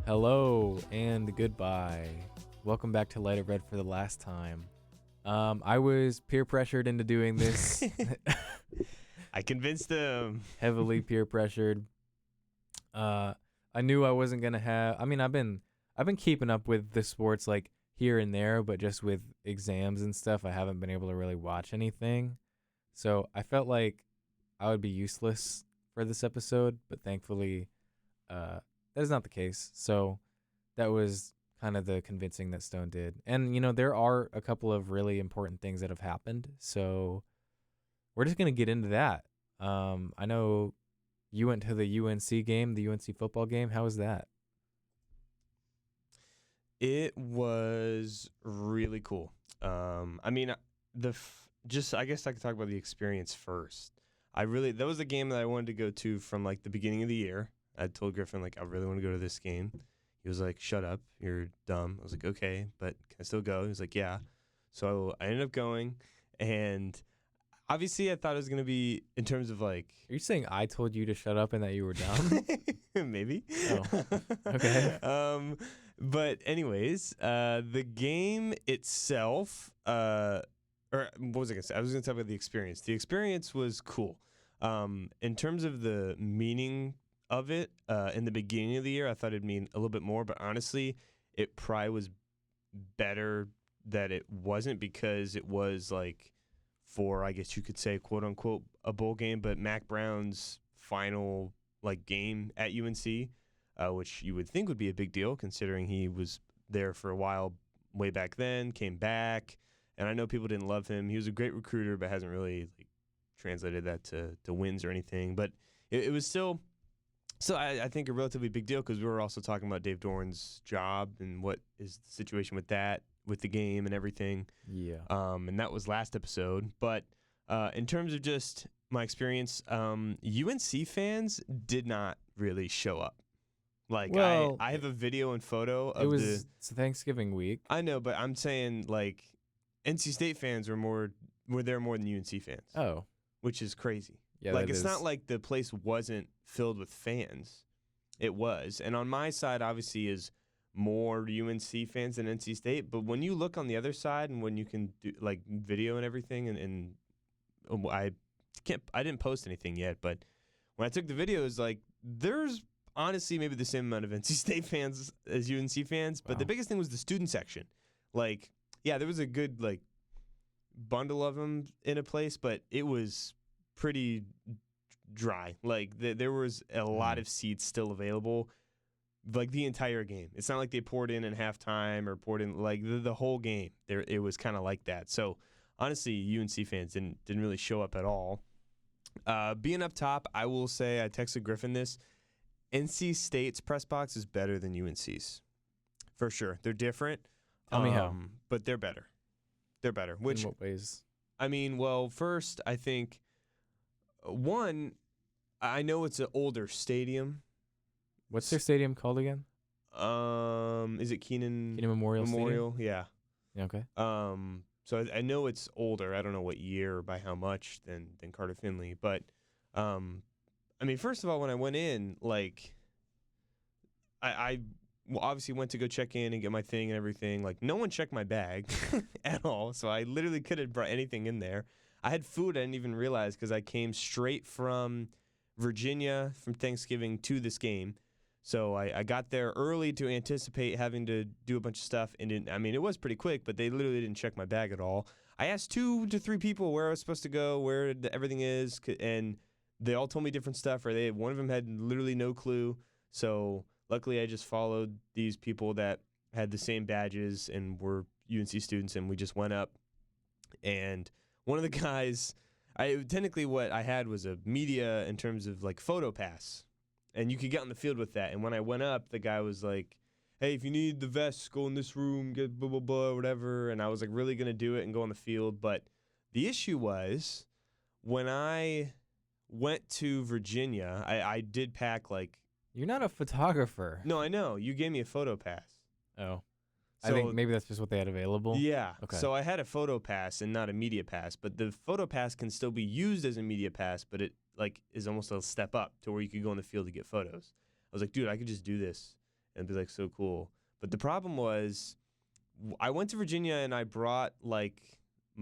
Hello and goodbye. Welcome back to Light of Red for the last time. I was peer pressured into doing this. I convinced them. Heavily peer pressured. I knew I wasn't gonna have. I mean, I've been keeping up with the sports like here and there, but just with exams and stuff, I haven't been able to really watch anything. So I felt like I would be useless for this episode, but thankfully, that is not the case. So that was kind of the convincing that Stone did. And, there are a couple of really important things that have happened. So we're just going to get into that. I know you went to the UNC game, the UNC football game. How was that? It was really cool. I guess I could talk about the experience first. That was a game that I wanted to go to from like the beginning of the year. I told Griffin, like, I really want to go to this game. He was like, shut up, you're dumb. I was like, okay, but can I still go? He was like, yeah. So I ended up going, and obviously I thought it was going to be in terms of like... Are you saying I told you to shut up and that you were dumb? Maybe. Oh, okay. But anyways, the game itself, or what was I going to say? I was going to talk about the experience. The experience was cool. In terms of the meaning of it, in the beginning of the year, I thought it'd mean a little bit more, but honestly, it probably was better that it wasn't, because it was like for, I guess you could say, quote unquote, a bowl game, but Mac Brown's final like game at UNC, which you would think would be a big deal considering he was there for a while way back then, came back, and I know people didn't love him. He was a great recruiter, but hasn't really like translated that to wins or anything. But it was still... So I think a relatively big deal, because we were also talking about Dave Doran's job and what is the situation with that, with the game and everything. Yeah. And that was last episode. But in terms of just my experience, UNC fans did not really show up. Like, well, I have a video and photo of it's Thanksgiving week. I know, but I'm saying like NC State fans were there more than UNC fans. Oh. Which is crazy. Yeah, like, it's not like the place wasn't filled with fans. It was. And on my side, obviously, is more UNC fans than NC State. But when you look on the other side, and when you can do like video and everything, and I didn't post anything yet, but when I took the videos, like, there's honestly maybe the same amount of NC State fans as UNC fans. But the biggest thing was the student section. Like, yeah, there was a good like bundle of them in a place, but it was pretty dry. Like, there was a lot of seats still available, like the entire game. It's not like they poured in at halftime or poured in like the whole game. It was kind of like that. So honestly, UNC fans didn't really show up at all. Being up top, I will say, I texted Griffin this: NC State's press box is better than UNC's, for sure. They're different. Tell me how. But they're better. They're better. Which, in what ways? I mean, well, first, I think, one, I know it's an older stadium. What's their stadium called again? Is it Keenan Memorial Stadium? Yeah. Okay. So I know it's older. I don't know what year or by how much than Carter Finley. But, I mean, first of all, when I went in, like, I obviously went to go check in and get my thing and everything. Like, no one checked my bag at all. So I literally could have brought anything in there. I had food I didn't even realize, because I came straight from Virginia from Thanksgiving to this game. So I got there early to anticipate having to do a bunch of stuff. And it was pretty quick, but they literally didn't check my bag at all. I asked 2 to 3 people where I was supposed to go, where everything is, and they all told me different stuff, or one of them had literally no clue. So luckily I just followed these people that had the same badges and were UNC students, and we just went up. And one of the guys, technically what I had was a media in terms of like photo pass, and you could get on the field with that. And when I went up, the guy was like, hey, if you need the vest, go in this room, get blah, blah, blah, whatever. And I was like really going to do it and go on the field. But the issue was, when I went to Virginia, I did pack like... You're not a photographer. No, I know. You gave me a photo pass. Oh. I think maybe that's just what they had available. Yeah. Okay. So I had a photo pass and not a media pass, but the photo pass can still be used as a media pass, but it like is almost a step up to where you could go on the field to get photos. I was like, dude, I could just do this and it'd be like so cool. But the problem was, I went to Virginia and I brought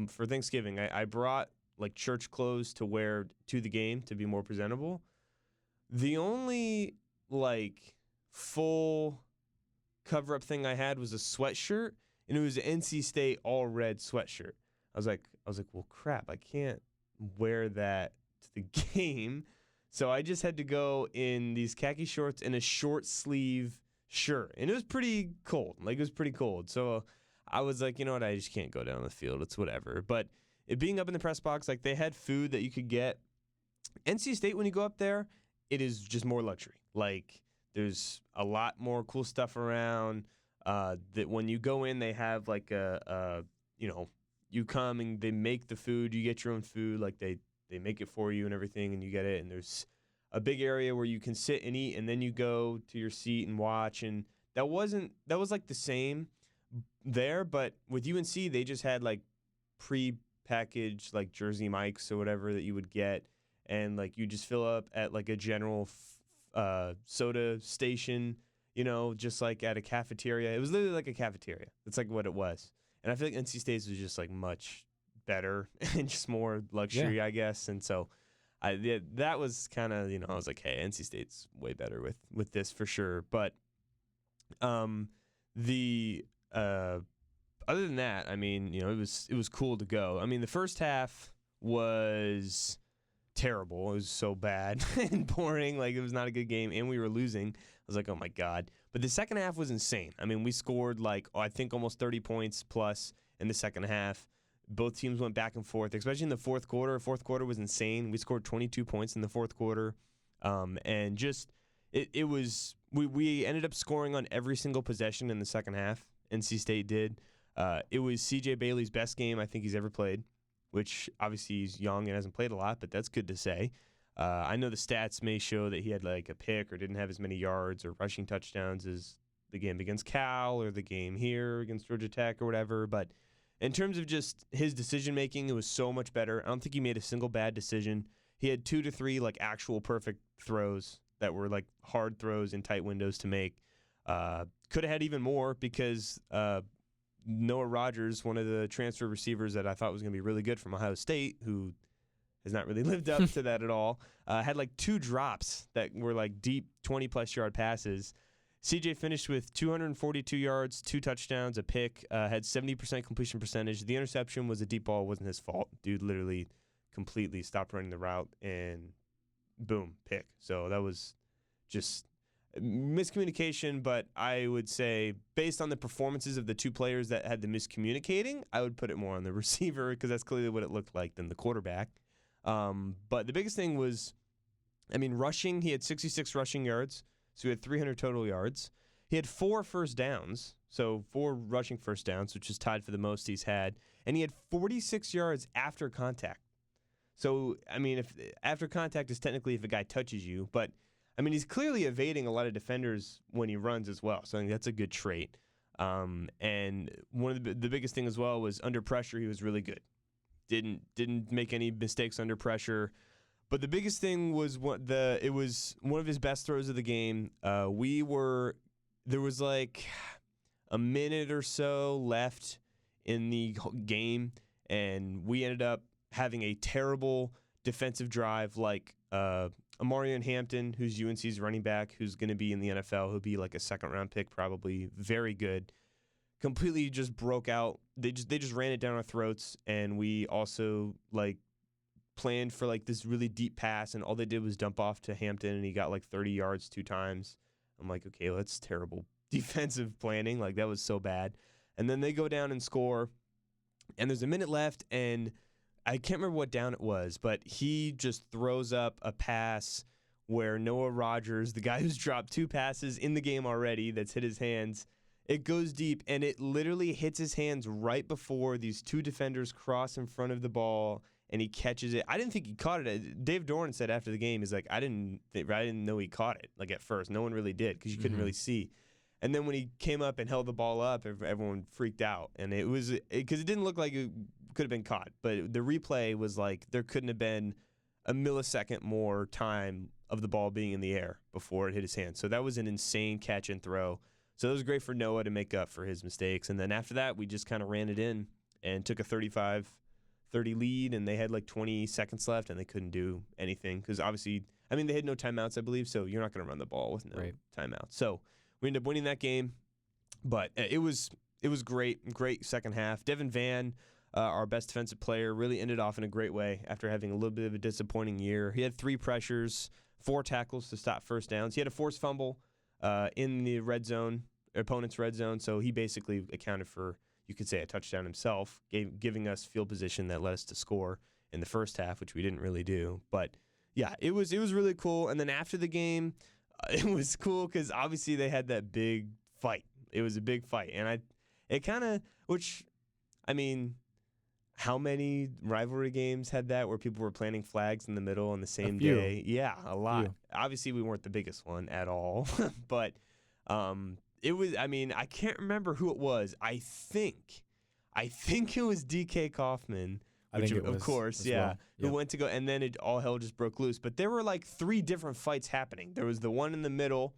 for Thanksgiving, I brought like church clothes to wear to the game to be more presentable. The only like full cover up thing I had was a sweatshirt, and it was an NC State all red sweatshirt. I was like, well, crap, I can't wear that to the game. So I just had to go in these khaki shorts and a short sleeve shirt. And it was pretty cold. Like, it was pretty cold. So I was like, you know what? I just can't go down the field. It's whatever. But it being up in the press box, like, they had food that you could get. NC State, when you go up there, it is just more luxury. Like, there's a lot more cool stuff around. That when you go in, they have like you come and they make the food. You get your own food. Like, they make it for you and everything, and you get it. And there's a big area where you can sit and eat, and then you go to your seat and watch. And that was like the same there, but with UNC, they just had like pre-packaged like Jersey Mike's or whatever that you would get, and like you just fill up at like a general soda station, just like at a cafeteria. It was literally like a cafeteria. That's like what it was. And I feel like NC State's was just like much better and just more luxury, I guess. And so that was kind of, I was like, hey, NC State's way better with this for sure. But other than that, I mean, it was cool to go. I mean, the first half was terrible. It was so bad and boring. Like, it was not a good game, and we were losing. I was like, oh my God. But the second half was insane. I mean, we scored I think almost 30 points plus in the second half. Both teams went back and forth, especially in the fourth quarter. Fourth quarter was insane. We scored 22 points in the fourth quarter. And just, it was, we ended up scoring on every single possession in the second half. NC State did. It was C.J. Bailey's best game I think he's ever played, which obviously he's young and hasn't played a lot, but that's good to say. I know the stats may show that he had like a pick or didn't have as many yards or rushing touchdowns as the game against Cal or the game here against Georgia Tech or whatever, but in terms of just his decision-making, it was so much better. I don't think he made a single bad decision. He had 2 to 3 like actual perfect throws that were like hard throws in tight windows to make. Could have had even more because Noah Rogers, one of the transfer receivers that I thought was going to be really good from Ohio State, who has not really lived up to that at all, had like 2 drops that were like deep 20-plus yard passes. CJ finished with 242 yards, 2 touchdowns, a pick, had 70% completion percentage. The interception was a deep ball. It wasn't his fault. Dude literally completely stopped running the route and boom, pick. So that was just miscommunication, but I would say based on the performances of the 2 players that had the miscommunicating, I would put it more on the receiver because that's clearly what it looked like than the quarterback. But the biggest thing was, I mean, rushing. He had 66 rushing yards. So he had 300 total yards. He had 4 first downs, so 4 rushing first downs, which is tied for the most he's had. And he had 46 yards after contact. So, I mean, if after contact is technically if a guy touches you, but, I mean, he's clearly evading a lot of defenders when he runs as well. So I think that's a good trait. And one of the biggest thing as well was under pressure, he was really good. Didn't make any mistakes under pressure. But the biggest thing was it was one of his best throws of the game. There was like a minute or so left in the game, and we ended up having a terrible defensive drive like Amarian Hampton, who's UNC's running back, who's going to be in the NFL. He'll be like a second-round pick probably, very good. Completely just broke out. They just ran it down our throats, and we also like planned for like this really deep pass, and all they did was dump off to Hampton, and he got like 30 yards 2 times. I'm like, okay, well, that's terrible defensive planning. Like, that was so bad. And then they go down and score, and there's a minute left, and I can't remember what down it was, but he just throws up a pass where Noah Rogers, the guy who's dropped 2 passes in the game already that's hit his hands, it goes deep, and it literally hits his hands right before these 2 defenders cross in front of the ball, and he catches it. I didn't think he caught it. Dave Doran said after the game, he's like, I didn't know he caught it. Like, at first, no one really did because you couldn't really see. And then when he came up and held the ball up, everyone freaked out. And it was because it didn't look like it could have been caught. But the replay was like there couldn't have been a millisecond more time of the ball being in the air before it hit his hand. So that was an insane catch and throw. So it was great for Noah to make up for his mistakes. And then after that, we just kind of ran it in and took a 35-30 lead, and they had like 20 seconds left, and they couldn't do anything because obviously, I mean, they had no timeouts, I believe, so you're not going to run the ball with no timeouts. So we ended up winning that game, but it was great second half. Devin Van, our best defensive player, really ended off in a great way after having a little bit of a disappointing year. He had 3 pressures, 4 tackles to stop first downs. He had a forced fumble in the red zone, opponent's red zone, so he basically accounted for, you could say, a touchdown himself, giving us field position that led us to score in the first half, which we didn't really do. But yeah, it was really cool. And then after the game, it was cool because obviously they had that big fight. It was a big fight, and how many rivalry games had that where people were planting flags in the middle on the same day? Yeah, a lot. Obviously, we weren't the biggest one at all, but it was. I mean, I can't remember who it was. I think it was DK Kaufman, which of course, who went to go, and then all hell just broke loose. But there were like 3 different fights happening. There was the one in the middle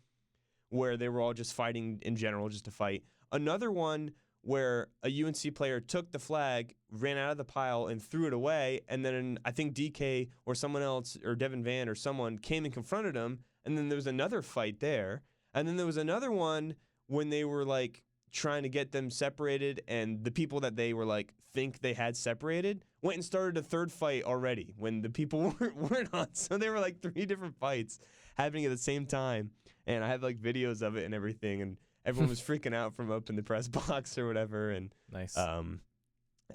where they were all just fighting in general, just to fight. Another one where a UNC player took the flag, ran out of the pile, and threw it away. And then I think DK or someone else, or Devin Van or someone, came and confronted him. And then there was another fight there. And then there was another one when they were like trying to get them separated, and the people that they were like think they had separated went and started a third fight already when the people weren't on. So there were like 3 different fights happening at the same time. And I had like videos of it and everything. And everyone was freaking out from up in the press box or whatever. And nice.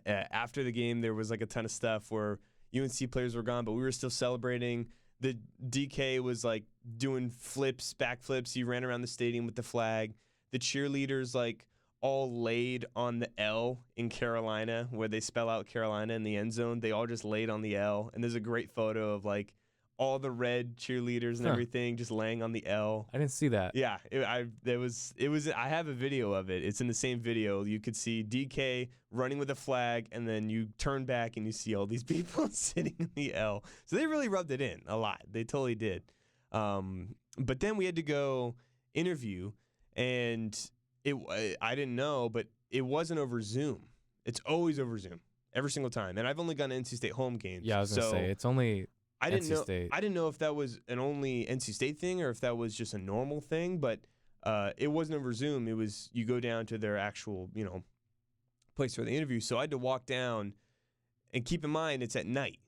After the game, there was like a ton of stuff where UNC players were gone, but we were still celebrating. The DK was like doing flips, backflips. He ran around the stadium with the flag. The cheerleaders like all laid on the L in Carolina, where they spell out Carolina in the end zone. They all just laid on the L. And there's a great photo of like all the red cheerleaders and everything just laying on the L. I didn't see that. Yeah, I have a video of it. It's in the same video. You could see DK running with a flag, and then you turn back and you see all these people sitting in the L. So they really rubbed it in a lot. They totally did. But then we had to go interview, and I didn't know, but it wasn't over Zoom. It's always over Zoom every single time. And I've only gone to NC State home games. Yeah, I was gonna say it's only. I didn't know if that was an only NC State thing or if that was just a normal thing, but it wasn't over Zoom. It was, you go down to their actual, place for the interview. So I had to walk down, and keep in mind it's at night.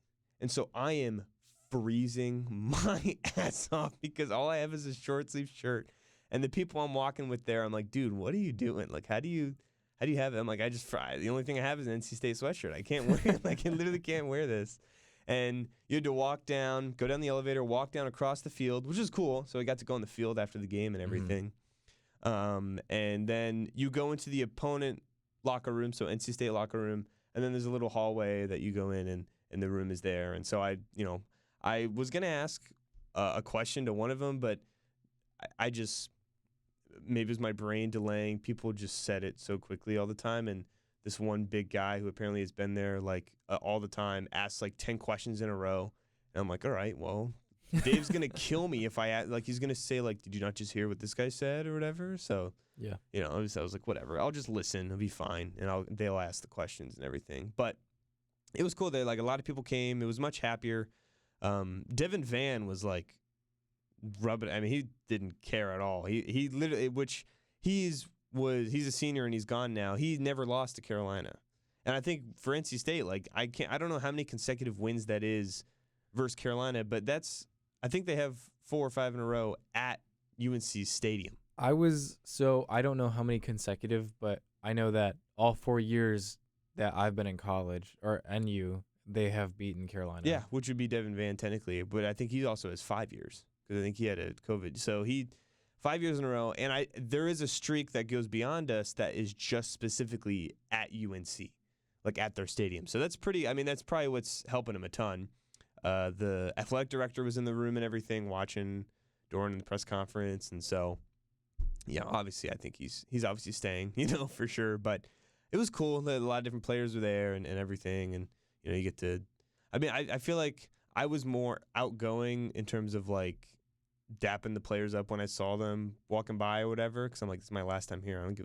And so I am freezing my ass off because all I have is a short sleeve shirt. And the people I'm walking with there, I'm like, dude, what are you doing? Like, how do you have it? I'm like, the only thing I have is an NC State sweatshirt. I can't wear it. Like, I literally can't wear this. And you had to walk down, go down the elevator, walk down across the field, which is cool. So I got to go in the field after the game and everything. And then you go into the opponent locker room, so NC State locker room, and then there's a little hallway that you go in, and the room is there. And so I was going to ask a question to one of them, but I just, maybe it was my brain delaying. People just said it so quickly all the time, and this one big guy who apparently has been there like all the time asks like 10 questions in a row. And I'm like, all right, well, Dave's going to kill me if I ask, like, he's going to say like, did you not just hear what this guy said or whatever? So, yeah, I was like, whatever, I'll just listen. It'll be fine. And they'll ask the questions and everything. But it was cool. Like a lot of people came. It was much happier. Devin Van was like rubbing. I mean, he didn't care at all. He literally, which he's a senior and he's gone now. He never lost to Carolina. And I think for NC State, like I don't know how many consecutive wins that is versus Carolina, but I think they have 4 or 5 in a row at UNC Stadium. I don't know how many consecutive, but I know that all 4 years that I've been in college or NU, they have beaten Carolina. Yeah, which would be Devin Van technically, but I think he also has 5 years because I think he had a COVID. So 5 years in a row, and there is a streak that goes beyond us that is just specifically at UNC, like at their stadium. So that's probably what's helping him a ton. The athletic director was in the room and everything watching during the press conference, and so, obviously I think he's obviously staying, for sure. But it was cool that a lot of different players were there and everything, and you get to. I feel like I was more outgoing in terms of like dapping the players up when I saw them walking by or whatever, because I'm like, this is my last time here. I don't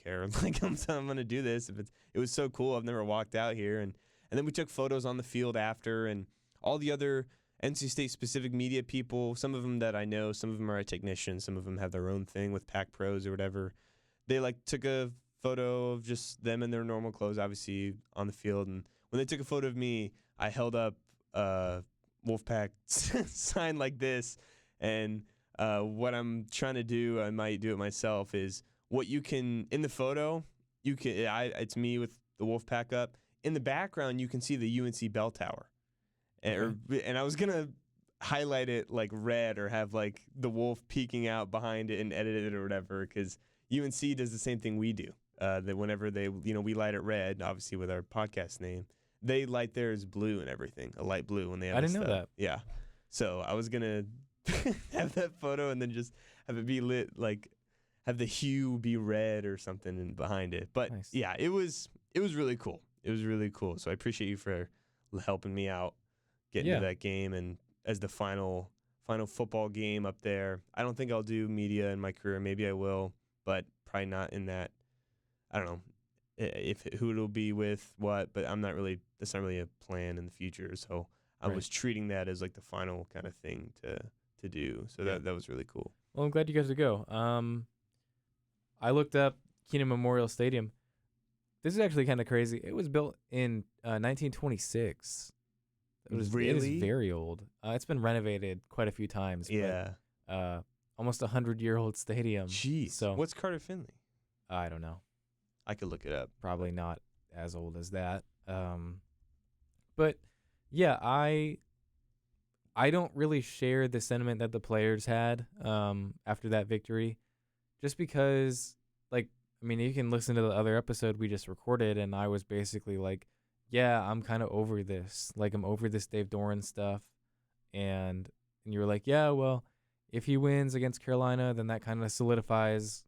care. Like I'm gonna do this. It was so cool. I've never walked out here, and then we took photos on the field after, and all the other NC State specific media people. Some of them that I know, some of them are technicians, some of them have their own thing with Pack Pros or whatever. They like took a photo of just them in their normal clothes, obviously on the field, and when they took a photo of me, I held up Wolfpack sign like this. And what I'm trying to do, I might do it myself, is what you can, in the photo, it's me with the Wolfpack up. In the background, you can see the UNC bell tower. And I was going to highlight it like red or have like the wolf peeking out behind it and edit it or whatever, because UNC does the same thing we do. That whenever we light it red, obviously with our podcast name, they light theirs blue and everything, a light blue when they have I didn't know that. Yeah. So I was going to have that photo and then just have it be lit, like have the hue be red or something behind it. But Nice. yeah, it was really cool. It was really cool. So I appreciate you for helping me out getting to that game, and as the final football game up there. I don't think I'll do media in my career. Maybe I will, but probably not in that. I don't know who it'll be with what, but that's not really a plan in the future. So I was treating that as like the final kind of thing to do. So that was really cool. Well, I'm glad you guys to go. I looked up Keenan Memorial Stadium. This is actually kind of crazy. It was built in 1926. It is very old. It's been renovated quite a few times. Yeah. But, almost 100-year-old stadium. Jeez. So what's Carter Finley? I don't know. I could look it up. Probably not as old as that. But yeah, I don't really share the sentiment that the players had after that victory, just because, like, I mean, you can listen to the other episode we just recorded, and I was basically like, yeah, I'm kind of over this. Like, I'm over this Dave Doran stuff. And you were like, yeah, well, if he wins against Carolina, then that kind of solidifies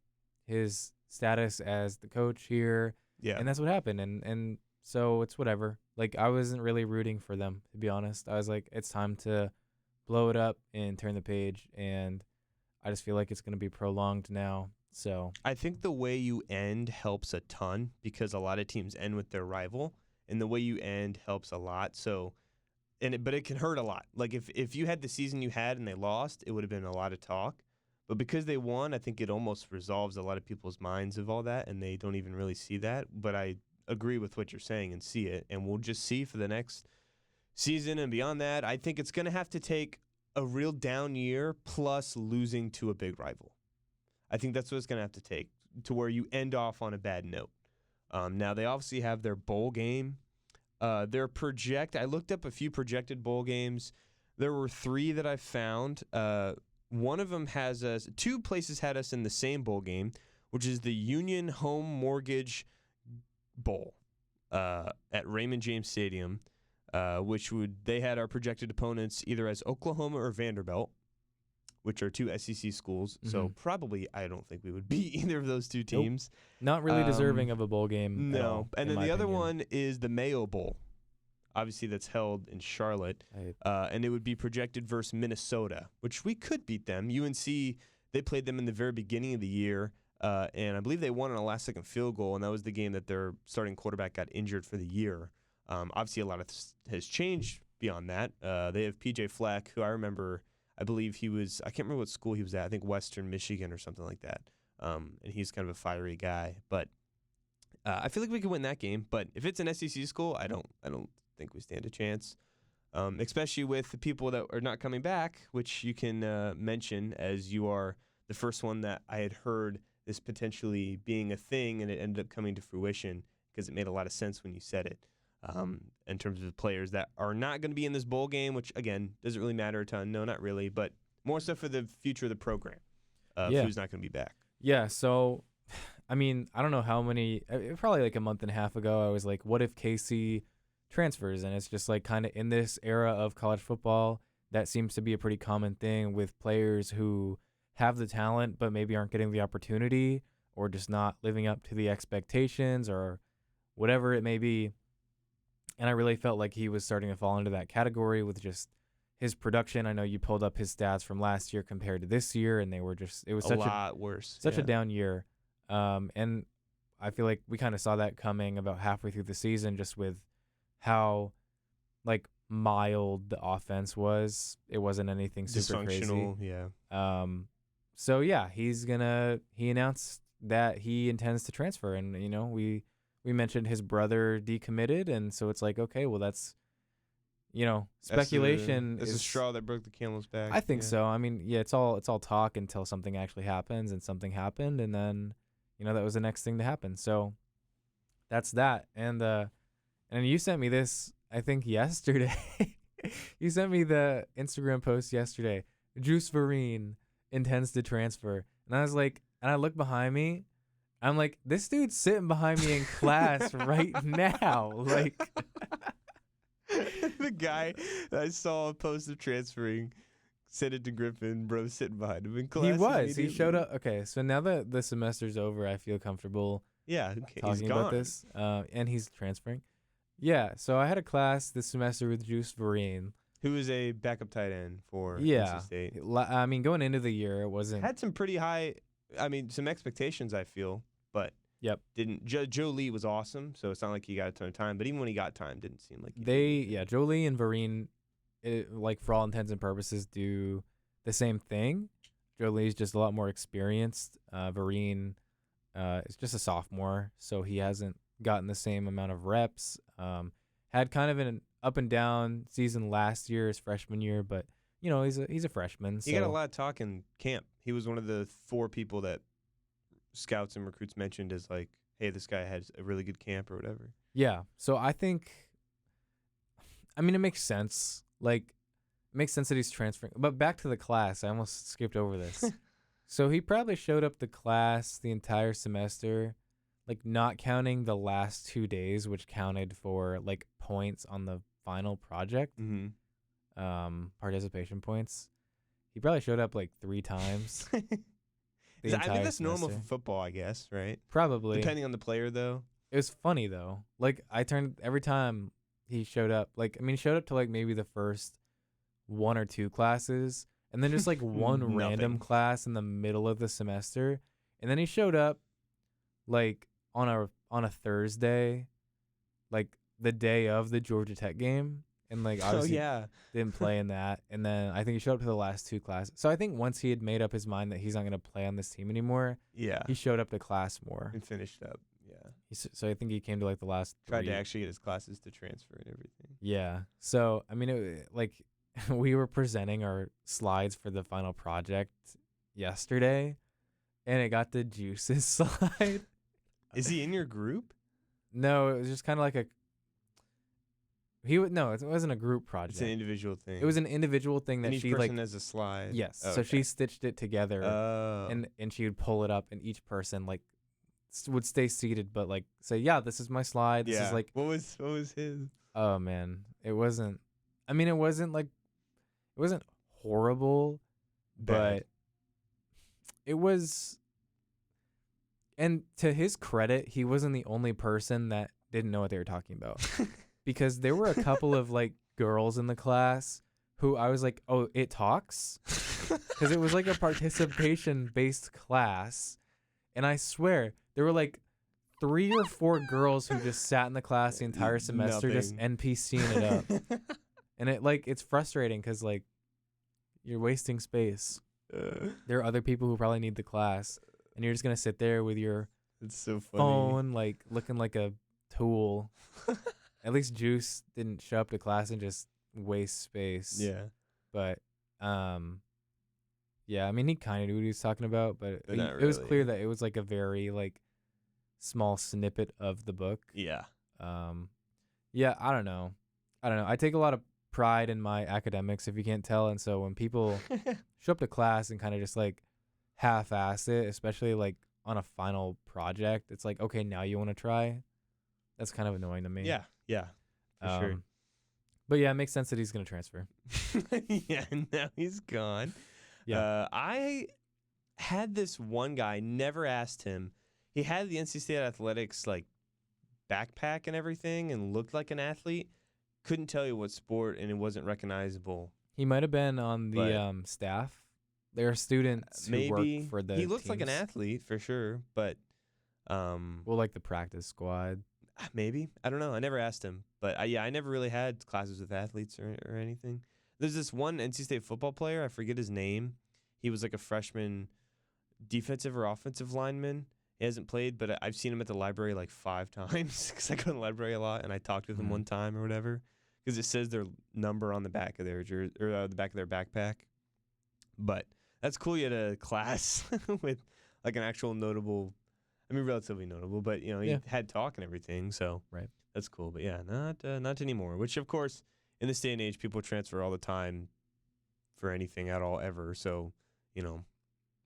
his status as the coach here. Yeah. And that's what happened. And so it's whatever. Like, I wasn't really rooting for them, to be honest. I was like, it's time to blow it up and turn the page. And I just feel like it's going to be prolonged now. So I think the way you end helps a ton, because a lot of teams end with their rival, and the way you end helps a lot. So, but it can hurt a lot. Like if you had the season you had and they lost, it would have been a lot of talk. But because they won, I think it almost resolves a lot of people's minds of all that, and they don't even really see that. But I agree with what you're saying and see it, and we'll just see for the next season and beyond that. I think it's going to have to take a real down year plus losing to a big rival. I think that's what it's going to have to take, to where you end off on a bad note. Now, they obviously have their bowl game. I looked up a few projected bowl games. There were 3 that I found. One of them has us, 2 places had us in the same bowl game, which is the Union Home Mortgage Bowl at Raymond James Stadium, they had our projected opponents either as Oklahoma or Vanderbilt, which are 2 SEC schools. Mm-hmm. So probably I don't think we would beat either of those 2 teams. Not really deserving of a bowl game. No. At all, and then the other one is the Mayo Bowl. Obviously, that's held in Charlotte. And it would be projected versus Minnesota, which we could beat them. UNC, they played them in the very beginning of the year. And I believe they won on a last-second field goal, and that was the game that their starting quarterback got injured for the year. Obviously, a lot has changed beyond that. They have P.J. Fleck, who I believe he was, I can't remember what school he was at. I think Western Michigan or something like that. And he's kind of a fiery guy. But I feel like we could win that game. But if it's an SEC school, I don't think we stand a chance. Especially with the people that are not coming back, which you can mention, as you are the first one that I had heard this potentially being a thing, and it ended up coming to fruition because it made a lot of sense when you said it. In terms of the players that are not going to be in this bowl game, which, again, doesn't really matter a ton. No, not really, but more so for the future of the program, who's not going to be back. Yeah, so, I mean, I don't know how many, probably like a month and a half ago, I was like, what if Casey transfers? And it's just like kind of in this era of college football, that seems to be a pretty common thing with players who have the talent but maybe aren't getting the opportunity, or just not living up to the expectations, or whatever it may be. And I really felt like he was starting to fall into that category with just his production. I know you pulled up his stats from last year compared to this year, and they were just it was A such lot worse. a down year. And I feel like we kind of saw that coming about halfway through the season, just with how like mild the offense was. It wasn't anything super crazy. Dysfunctional, yeah. So yeah, he announced that he intends to transfer, and we mentioned his brother decommitted, and so it's like, okay, well that's speculation. That's a straw that broke the camel's back. I think so. I mean, yeah, it's all talk until something actually happens, and something happened, and then that was the next thing to happen. So that's that. And you sent me this, I think, yesterday. You sent me the Instagram post yesterday. Juice Vereen intends to transfer, and I was like, and I look behind me. I'm like, this dude's sitting behind me in class right now. Like, the guy that I saw a post of transferring sent it to Griffin, bro, sitting behind him in class. He was. He showed up. Okay, so now that the semester's over, I feel comfortable talking about this. And he's transferring. Yeah, so I had a class this semester with Juice Vereen, who is a backup tight end for NC State. I mean, going into the year, it wasn't... Had some pretty high, some expectations, I feel, but didn't. Joe Lee was awesome, so it's not like he got a ton of time, but even when he got time, didn't seem like Joe Lee and Vereen, like for all intents and purposes, do the same thing. Joe Lee's just a lot more experienced. Vereen is just a sophomore, so he hasn't gotten the same amount of reps. Had kind of an up and down season last year, his freshman year, but he's a freshman. He got a lot of talk in camp. He was one of the 4 people that scouts and recruits mentioned as like, hey, this guy has a really good camp or whatever. Yeah. So I think, it makes sense. Like, it makes sense that he's transferring. But back to the class, I almost skipped over this. So he probably showed up to class the entire semester, like not counting the last 2 days, which counted for like points on the final project, participation points. He probably showed up like 3 times. That's normal for football, I guess, right? Probably. Depending on the player, though. It was funny, though. Like, I turned every time he showed up. Like, he showed up to like maybe the first 1 or 2 classes, and then just like one random class in the middle of the semester. And then he showed up like on a Thursday, like the day of the Georgia Tech game. And like obviously didn't play in that. And then I think he showed up to the last 2 classes. So I think once he had made up his mind that he's not going to play on this team anymore, he showed up to class more. And finished up, yeah. So I think he came to like the last 3. Tried to actually get his classes to transfer and everything. Yeah. So, we were presenting our slides for the final project yesterday, and it got the Juice's slide. Is he in your group? No, it was just kind of like a... No, it wasn't a group project. It's an individual thing. It was an individual thing that each she person has a slide. Yes. Oh, so she stitched it together, and she would pull it up, and each person like would stay seated, but like say, "Yeah, this is my slide. This is like what was his?" Oh man, it wasn't. It wasn't horrible, but it was. And to his credit, he wasn't the only person that didn't know what they were talking about. Because there were a couple of like girls in the class who I was like, oh, it talks? Because it was like a participation-based class. And I swear, there were like 3 or 4 girls who just sat in the class the entire semester just NPCing it up. And it's frustrating because like you're wasting space. There are other people who probably need the class. And you're just going to sit there with your phone, like looking like a tool. At least Juice didn't show up to class and just waste space. Yeah. But, yeah, he kind of knew what he was talking about, but it was clear that it was like a very like small snippet of the book. Yeah. Yeah, I don't know. I take a lot of pride in my academics, if you can't tell. And so when people show up to class and kind of just like half-ass it, especially like on a final project, it's like, okay, now you want to try? That's kind of annoying to me. Yeah, for sure. But yeah, it makes sense that he's going to transfer. Yeah, now he's gone. Yeah. I had this one guy, never asked him. He had the NC State Athletics like backpack and everything and looked like an athlete. Couldn't tell you what sport, and it wasn't recognizable. He might have been on But the staff. There are students who work maybe for the he looks like an teams. athlete for sure. But Well, like the practice squad. maybe I don't know. I never asked him. But I never really had classes with athletes or anything. There's this one NC State football player. I forget his name. He was like a freshman defensive or offensive lineman. He hasn't played, but I've seen him at the library like 5 times because I go to the library a lot, and I talked with him one time or whatever because it says their number on the back of their jersey or the back of their backpack. But that's cool. You had a class with like an actual notable, I mean, relatively notable, but you know, he had talk and everything, so Right. that's cool. But yeah, not anymore. Which of course, in this day and age, people transfer all the time for anything at all ever. So you know.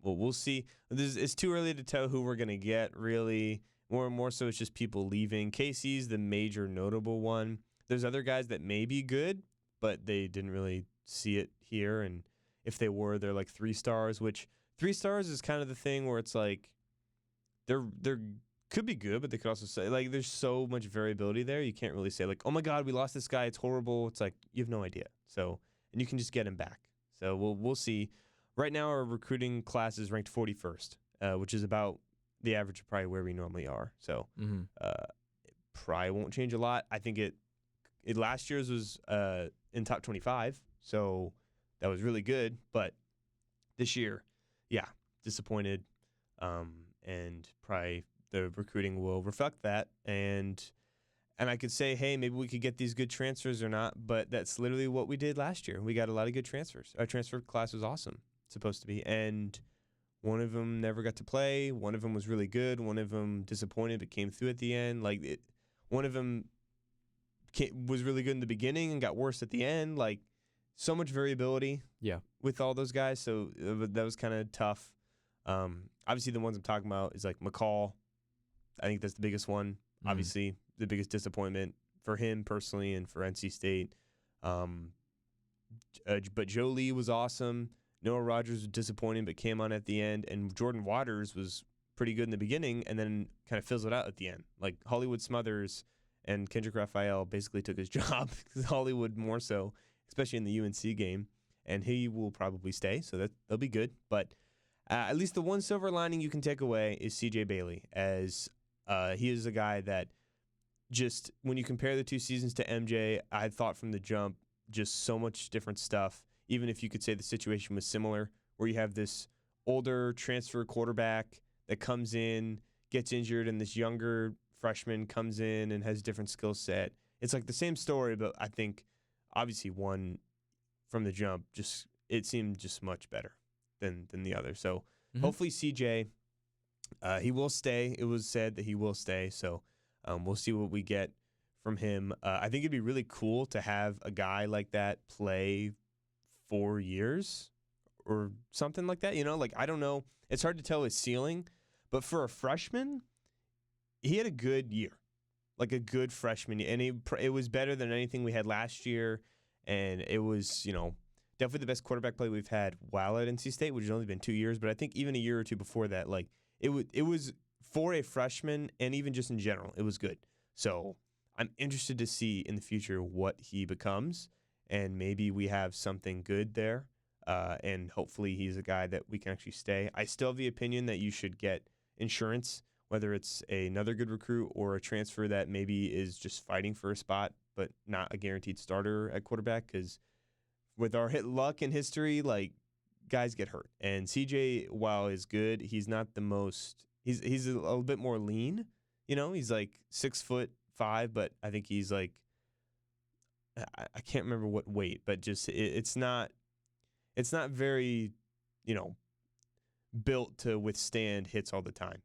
Well, we'll see. It's too early to tell who we're going to get, really. More and more so it's just people leaving. Casey's the major notable one. There's other guys that may be good, but they didn't really see it here. And if they were, they're like 3 stars, which 3 stars is kind of the thing where it's like they're could be good, but they could also say, like, there's so much variability there. You can't really say, like, oh, my God, we lost this guy. It's horrible. It's like you have no idea. So, and you can just get him back. So we'll see. Right now, our recruiting class is ranked 41st, which is about the average of probably where we normally are. So it probably won't change a lot. I think it last year's was in top 25, so that was really good. But this year, yeah, disappointed, and probably the recruiting will reflect that. And I could say, hey, maybe we could get these good transfers or not, but that's literally what we did last year. We got a lot of good transfers. Our transfer class was awesome. Supposed to be, and one of them never got to play. One of them was really good. One of them disappointed but came through at the end. One of them was really good in the beginning and got worse at the end. Like, so much variability. Yeah. With all those guys, so that was kind of tough. Obviously, the ones I'm talking about is like McCall. I think that's the biggest one. Obviously, the biggest disappointment for him personally and for NC State. But Joe Lee was awesome. Noah Rogers was disappointing but came on at the end, and Jordan Waters was pretty good in the beginning and then kind of fizzled out at the end. Like, Hollywood Smothers and Kendrick Raphael basically took his job, Hollywood more so, especially in the UNC game, and he will probably stay, so that'll be good. But at least the one silver lining you can take away is CJ Bailey, as he is a guy that just, when you compare the 2 seasons to MJ, I thought from the jump just so much different stuff. Even if you could say the situation was similar, where you have this older transfer quarterback that comes in, gets injured, and this younger freshman comes in and has a different skill set. It's like the same story, but I think obviously one from the jump, just it seemed just much better than the other. So hopefully CJ, he will stay. It was said that he will stay, so we'll see what we get from him. I think it'd be really cool to have a guy like that play 4 years or something like that. You know, like, I don't know. It's hard to tell his ceiling, but for a freshman, he had a good year, like a good freshman year. And it was better than anything we had last year. And it was, you know, definitely the best quarterback play we've had while at NC State, which has only been 2 years. But I think even a year or two before that, like, it was for a freshman, and even just in general, it was good. So I'm interested to see in the future what he becomes. And maybe we have something good there, and hopefully he's a guy that we can actually stay. I still have the opinion that you should get insurance, whether it's another good recruit or a transfer that maybe is just fighting for a spot but not a guaranteed starter at quarterback, because with our hit luck in history, like, guys get hurt. And CJ, while is good, he's not the most – he's a little bit more lean. You know, he's like 6'5", but I think he's like – I can't remember what weight, but just it's not very, you know, built to withstand hits all the time,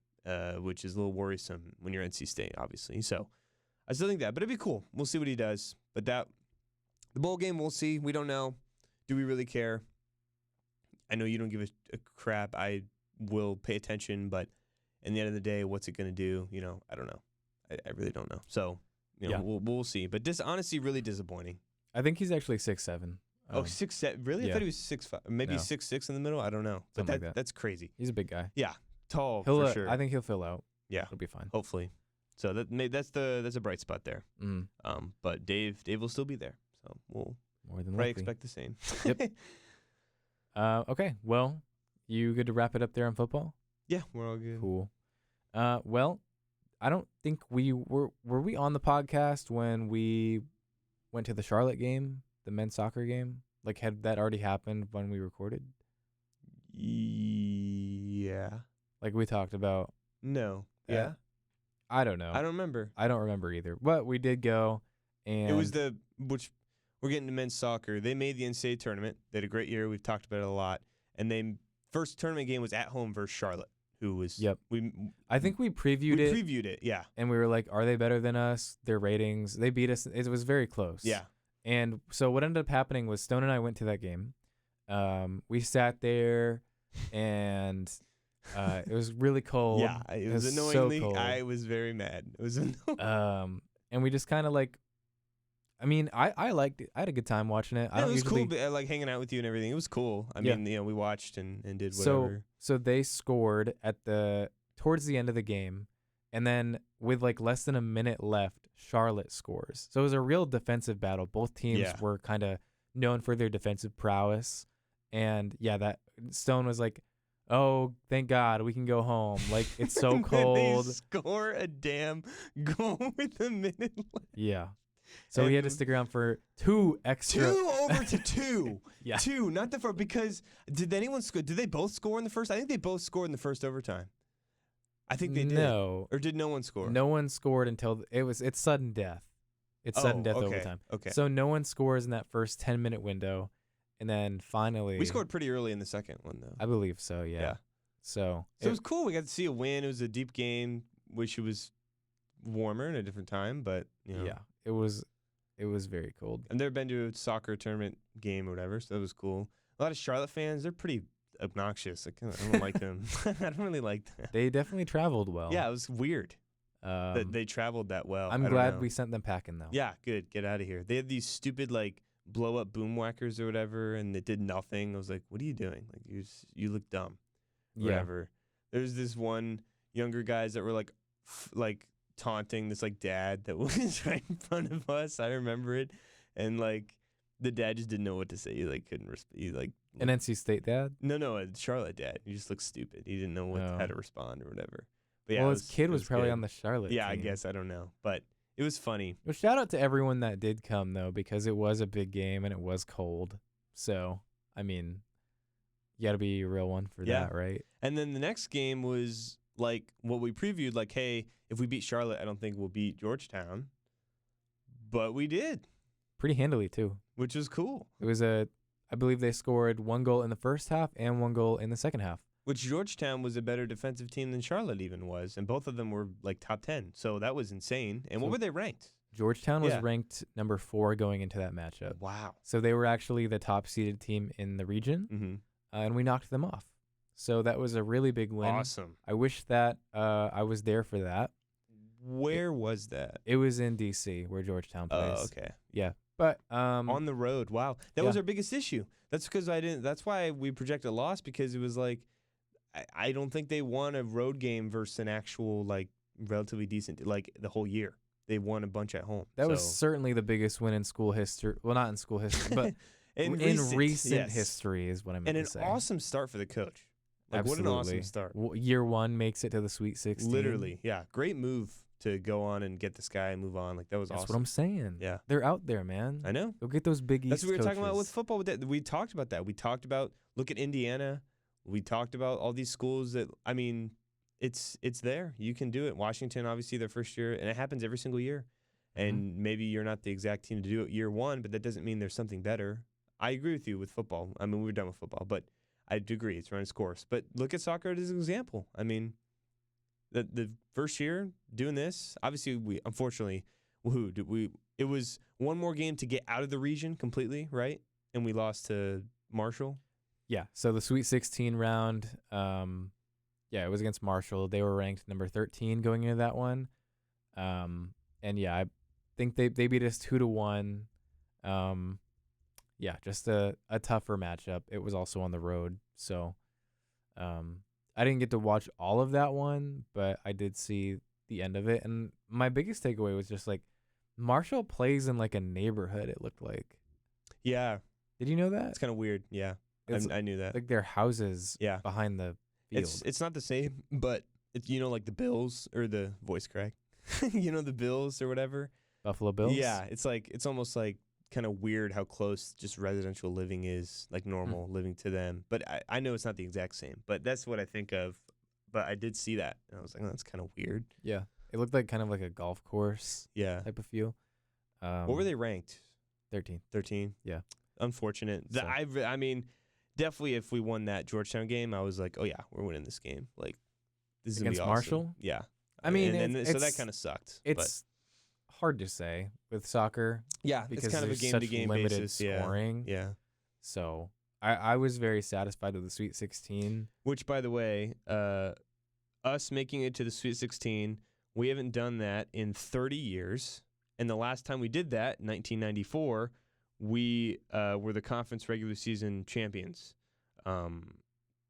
which is a little worrisome when you're NC State, obviously. So I still think that, but it'd be cool. We'll see what he does. But the bowl game, we'll see. We don't know. Do we really care? I know you don't give a crap. I will pay attention, but in the end of the day, what's it going to do? You know, I don't know. I really don't know. So. You know, we'll see. But honestly, really disappointing. I think he's actually 6'7". 6'7". Really? Yeah. I thought he was 6'5". Maybe 6'6" in the middle. I don't know. But that's crazy. He's a big guy. Yeah, tall for sure. I think he'll fill out. Yeah, it'll be fine. Hopefully. So that's a bright spot there. But Dave will still be there. So More than Probably likely. expect the same. Yep. Okay. Well, you good to wrap it up there on football? Yeah, we're all good. Cool. Well, I don't think we were we on the podcast when we went to the Charlotte game, the men's soccer game? Like, had that already happened when we recorded? Yeah. Like we talked about. No. that? Yeah. I don't know. I don't remember. I don't remember either. But we did go, and It was which we're getting to men's soccer. They made the NCAA tournament. They had a great year. We've talked about it a lot. And they first tournament game was at home versus Charlotte, who was Yep. I think we previewed it. Previewed it, yeah. And we were like, are they better than us? Their ratings, they beat us. It was very close. Yeah. And so what ended up happening was Stone and I went to that game. We sat there, and it was really cold. Yeah, it was annoyingly. So I was very mad. It was annoying. And we just kind of like, I mean, I liked it. I had a good time watching it. Yeah, I don't it was usually, cool, but I like hanging out with you and everything. It was cool. I Yeah. mean, we watched and did whatever. So they scored towards the end of the game, and then with like less than a minute left, Charlotte scores. So it was a real defensive battle. Both teams were kind of known for their defensive prowess, and that Stone was like, "Oh, thank God, we can go home. Like, it's so cold." They score a damn goal with a minute left. Yeah. So we had to stick around for 2 extra. 2 over to 2. Yeah. 2, not the first. Because did anyone score? Did they both score in the first? I think they both scored in the first overtime. I think they did. No. Or did no one score? No one scored until it's sudden death. It's sudden death okay. overtime. Okay. So no one scores in that first 10-minute window, and then finally We scored pretty early in the second one, though. I believe so. Yeah. So it was cool. We got to see a win. It was a deep game. Wish it was warmer in a different time, but yeah, it was very cold. I've never been to a soccer tournament game or whatever, so that was cool. A lot of Charlotte fans, they're pretty obnoxious. I don't like them. I don't really like them. They definitely traveled well. Yeah, it was weird that they traveled that well. I'm glad we sent them packing though. Yeah, good. Get out of here. They had these stupid like blow up boom whackers or whatever, and they did nothing. I was like, what are you doing? Like you look dumb. Whatever. There's this one younger guys that were like taunting this like dad that was right in front of us. I remember it, and like the dad just didn't know what to say. He like couldn't an NC State dad? No, a Charlotte dad. He just looked stupid. He didn't know how to respond or whatever. But yeah, well, his kid was probably good. on the Charlotte Yeah, team. I guess. I don't know, but it was funny. Well, shout out to everyone that did come though, because it was a big game and it was cold. So I mean, you got to be a real one for that, right? And then the next game was like what we previewed, like, hey, if we beat Charlotte, I don't think we'll beat Georgetown. But we did. Pretty handily, too. Which was cool. It was I believe they scored 1 goal in the first half and 1 goal in the second half. Which Georgetown was a better defensive team than Charlotte even was. And both of them were like top 10. So that was insane. And what were they ranked? Georgetown was ranked number 4 going into that matchup. Wow. So they were actually the top seeded team in the region. Mm-hmm. And we knocked them off. So that was a really big win. Awesome. I wish that I was there for that. Where was that? It was in D.C. where Georgetown plays. Oh, okay. Yeah. But on the road. Wow. That was our biggest issue. That's because that's why we projected a loss, because it was like I don't think they won a road game versus an actual like relatively decent like the whole year. They won a bunch at home. That was certainly the biggest win in school history. Well, not in school history, but in recent history is what I meant to say. And an awesome start for the coach. Like, absolutely. What an awesome start. Year 1 makes it to the Sweet 16. Literally, yeah. Great move to go on and get this guy and move on. Like, that was awesome. That's what I'm saying. Yeah. They're out there, man. I know. Go get those Big East That's what we were coaches. talking about with football. We talked about that. We talked about, look at Indiana. We talked about all these schools that, I mean, it's there. You can do it. Washington, obviously, their first year, and it happens every single year. And maybe you're not the exact team to do it year 1, but that doesn't mean there's something better. I agree with you with football. I mean, we're done with football, but I do agree it's run its course. But look at soccer as an example. I mean, the first year doing this, obviously we unfortunately, it was one more game to get out of the region completely, right? And we lost to Marshall. Yeah. So the Sweet 16 round, it was against Marshall. They were ranked number 13 going into that one. And yeah, I think they beat us 2-1. Just a tougher matchup. It was also on the road. So I didn't get to watch all of that one, but I did see the end of it. And my biggest takeaway was just like Marshall plays in like a neighborhood, it looked like. Yeah, Did you know that? it's kind of weird. Yeah, It's I knew that. like their houses Yeah, behind the field. it's not the same, but it's like the Bills or the voice crack. The Bills or whatever. Buffalo Bills? Yeah, it's almost like kind of weird how close just residential living is, like normal living to them. But I know it's not the exact same, but that's what I think of. But I did see that, and I was like, oh, that's kind of weird. Yeah. It looked like kind of like a golf course Yeah. type of feel. What were they ranked? 13. 13? Yeah. Unfortunate. So- I mean, definitely if we won that Georgetown game, I was like, oh, yeah, we're winning this game. Like, this is going to be Against awesome. Marshall? Yeah. I mean, so that kind of sucked. It's hard to say with soccer yeah, because it's kind of a there's game-to-game such limited basis. scoring. Yeah. So I was very satisfied with the Sweet 16. Which, by the way, us making it to the Sweet 16, we haven't done that in 30 years. And the last time we did that, 1994, we were the conference regular season champions. And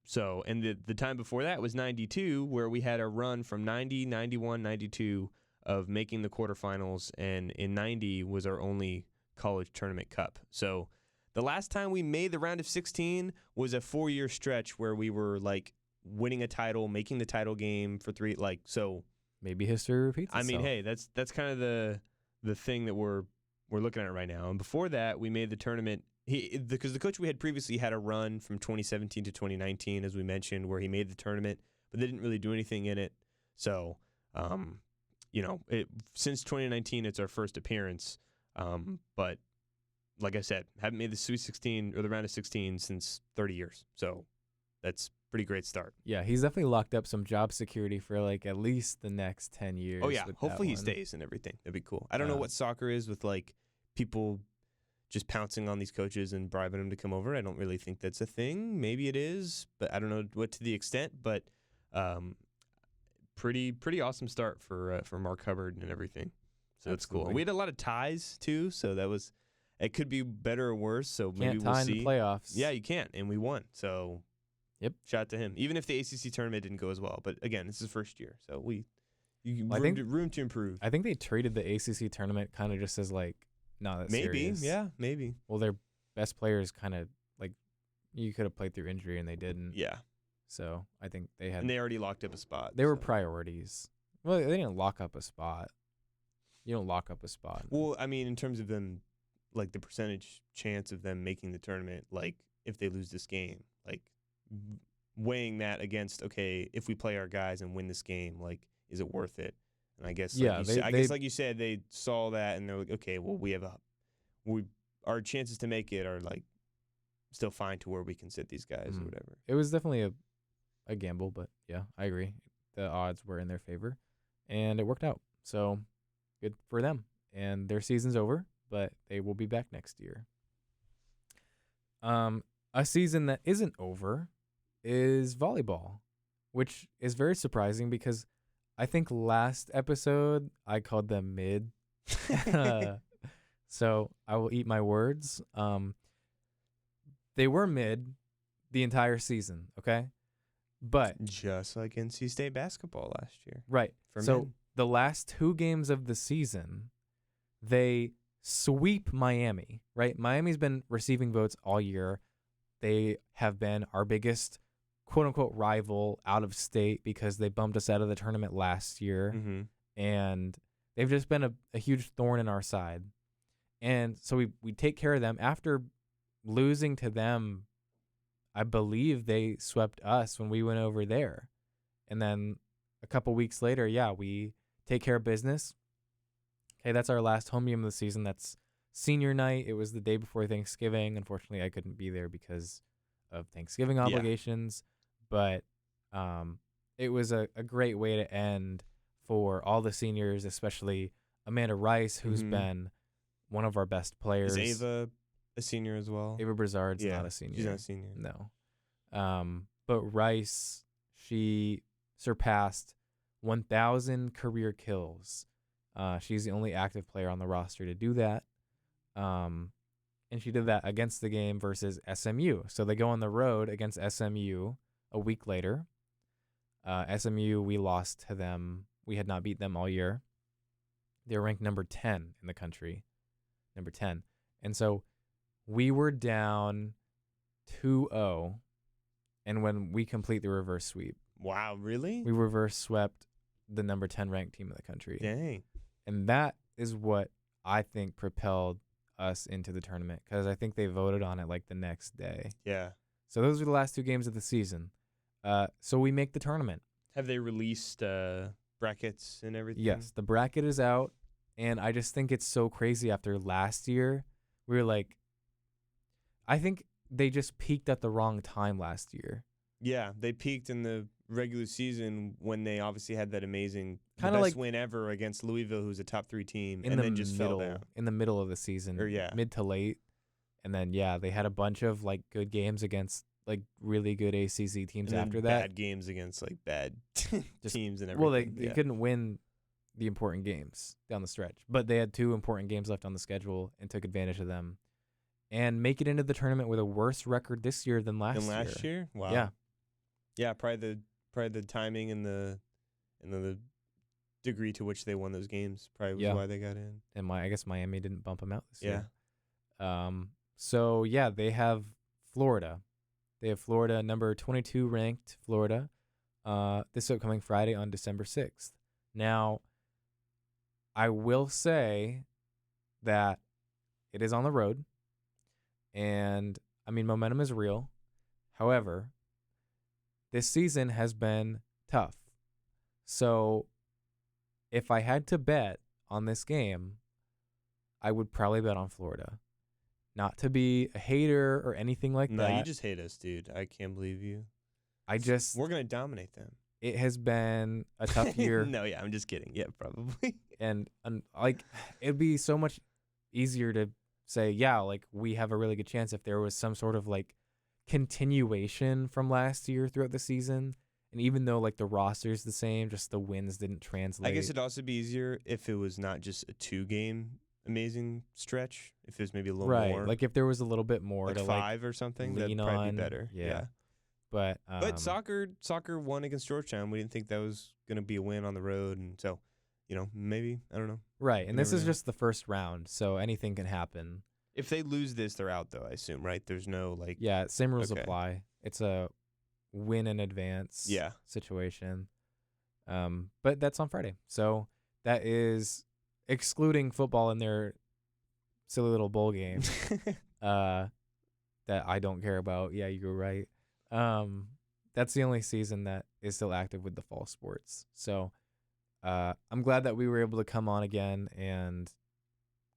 the time before that was 92, where we had a run from 90, 91, 92 of making the quarterfinals. And in 90 was our only college tournament cup. So the last time we made the round of 16 was a 4-year stretch where we were like winning a title, making the title game for 3. Like, so maybe history repeats itself. I mean, hey, that's kind of the thing that we're looking at right now. And before that, we made the tournament. Because the coach we had previously had a run from 2017 to 2019, as we mentioned, where he made the tournament, but they didn't really do anything in it. So, since 2019, it's our first appearance. But like I said, haven't made the Sweet 16 or the round of 16 since 30 years. So that's pretty great start. Yeah, he's definitely locked up some job security for like at least the next 10 years. Oh, yeah. with Hopefully he that one. stays and everything. That'd be cool. I don't know what soccer is with like people just pouncing on these coaches and bribing them to come over. I don't really think that's a thing. Maybe it is, but I don't know what to the extent. But pretty awesome start for Mark Hubbard and everything. So that's cool. Absolutely. We had a lot of ties too, so it could be better or worse. So maybe Can't we'll tie in see. the playoffs. Yeah, you can't, and we won. So Yep. shout out to him. Even if the ACC tournament didn't go as well, but again, it's his first year, so room to improve. I think they treated the ACC tournament kind of just as like not that serious. Yeah, maybe. Well, their best players kind of like you could have played through injury and they didn't. Yeah, So I think they had. and they already locked up a spot. They were so. priorities. Well, they didn't lock up a spot. You don't lock up a spot. Well, I mean, in terms of them, like the percentage chance of them making the tournament, like if they lose this game, like weighing that against, okay, if we play our guys and win this game, like, is it worth it? And I guess, like you said, they saw that and they're like, okay, well, our chances to make it are like still fine to where we can sit these guys or whatever. It was definitely a gamble, but yeah, I agree. The odds were in their favor, and it worked out. So good for them. And their season's over, but they will be back next year. A season that isn't over is volleyball, which is very surprising because I think last episode I called them mid. So I will eat my words. They were mid the entire season, okay? But Just like NC State basketball last year. right. For So men. the last 2 games of the season, they sweep Miami, right? Miami's been receiving votes all year. They have been our biggest quote-unquote rival out of state because they bumped us out of the tournament last year. Mm-hmm. And they've just been a huge thorn in our side. And so we take care of them. After losing to them, I believe they swept us when we went over there. And then a couple weeks later, we take care of business. Okay, that's our last home game of the season. That's senior night. It was the day before Thanksgiving. Unfortunately, I couldn't be there because of Thanksgiving obligations. But it was a great way to end for all the seniors, especially Amanda Rice, who's been one of our best players. Is Ava a senior as well? Ava Brazard's not a senior. She's not a senior. No. But Rice, she surpassed 1,000 career kills. She's the only active player on the roster to do that. And she did that against the game versus SMU. So they go on the road against SMU a week later. SMU, we lost to them. We had not beat them all year. They were ranked number 10 in the country. Number 10. And so we were down 2-0, and when we complete the reverse sweep, Wow, really? we reverse swept the number 10 ranked team in the country. Dang. And that is what I think propelled us into the tournament, because I think they voted on it like the next day. Yeah. So those are the last 2 games of the season. So we make the tournament. Have they released brackets and everything? Yes, the bracket is out, and I just think it's so crazy after last year. We were like, I think they just peaked at the wrong time last year. Yeah, they peaked in the regular season when they obviously had that amazing Kinda best like win ever against Louisville, who's a top 3 team, in and the then just fell middle, down. in the middle of the season, Or, yeah. mid to late, and then they had a bunch of like good games against like really good ACC teams And after then that. bad games against like bad Just- teams and everything. Well, they couldn't win the important games down the stretch, but they had 2 important games left on the schedule and took advantage of them, and make it into the tournament with a worse record this year than last year. Wow. Yeah, Yeah, probably the timing and the degree to which they won those games probably was why they got in. and I guess Miami didn't bump them out this Yeah. year. So yeah, they have Florida. They have Florida, number 22 ranked Florida, this upcoming Friday on December 6th. Now, I will say that it is on the road, and I mean, momentum is real. However, this season has been tough. So if I had to bet on this game, I would probably bet on Florida. Not to be a hater or anything like that. No, you just hate us, dude. I can't believe you. We're going to dominate them. It has been a tough year. No, yeah, I'm just kidding. Yeah, probably. And like, it'd be so much easier to say, yeah, like we have a really good chance if there was some sort of like continuation from last year throughout the season. And even though like the roster's the same, just the wins didn't translate. I guess it'd also be easier if it was not just a 2-game amazing stretch. If it was maybe a little more. Right. Like if there was a little bit more like to 5 or something, that'd lean probably on. be better. Yeah. But soccer won against Georgetown. We didn't think that was going to be a win on the road. And so, maybe, I don't know. Right. And this is know. just the first round, so anything can happen. If they lose this, they're out, though, I assume, right? There's no, like... Yeah, same rules Okay. apply. It's a win in advance situation. But that's on Friday. So that is excluding football in their silly little bowl game that I don't care about. Yeah, you're right. That's the only season that is still active with the fall sports. So I'm glad that we were able to come on again and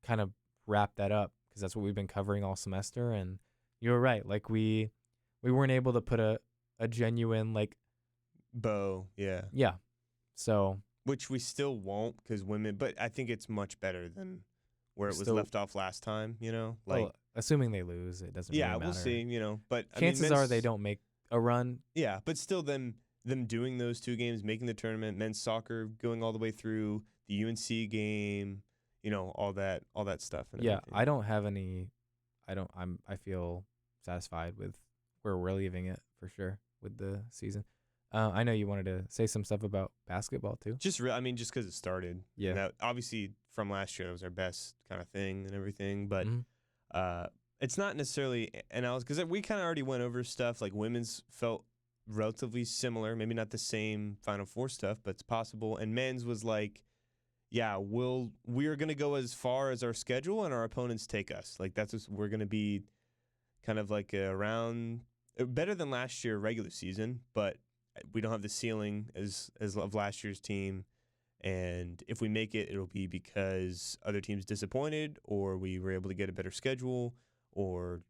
kind of wrap that up, because that's what we've been covering all semester. And you're right. Like we weren't able to put a genuine like bow. Yeah. Yeah. So which we still won't, because women, but I think it's much better than where it was Still- left off last time, Like, well, assuming they lose, it doesn't yeah, really matter. we'll see, But I mean, Chances are men's- they don't make a run. Yeah, but still them doing those 2 games, making the tournament, men's soccer going all the way through, the UNC game, all that stuff. And Yeah, everything. I don't have any. I feel satisfied with where we're leaving it for sure with the season. I know you wanted to say some stuff about basketball too. Just because it started. Yeah. And that, obviously, from last year, that was our best kind of thing and everything. But Mhm. it's not necessarily analysis, because we kind of already went over stuff. Like women's felt relatively similar, maybe not the same Final Four stuff, but it's possible. And men's was like, yeah, we're gonna go as far as our schedule and our opponents take us. Like we're gonna be kind of like around better than last year regular season, but we don't have the ceiling as of last year's team. And if we make it, it'll be because other teams disappointed, or we were able to get a better schedule, or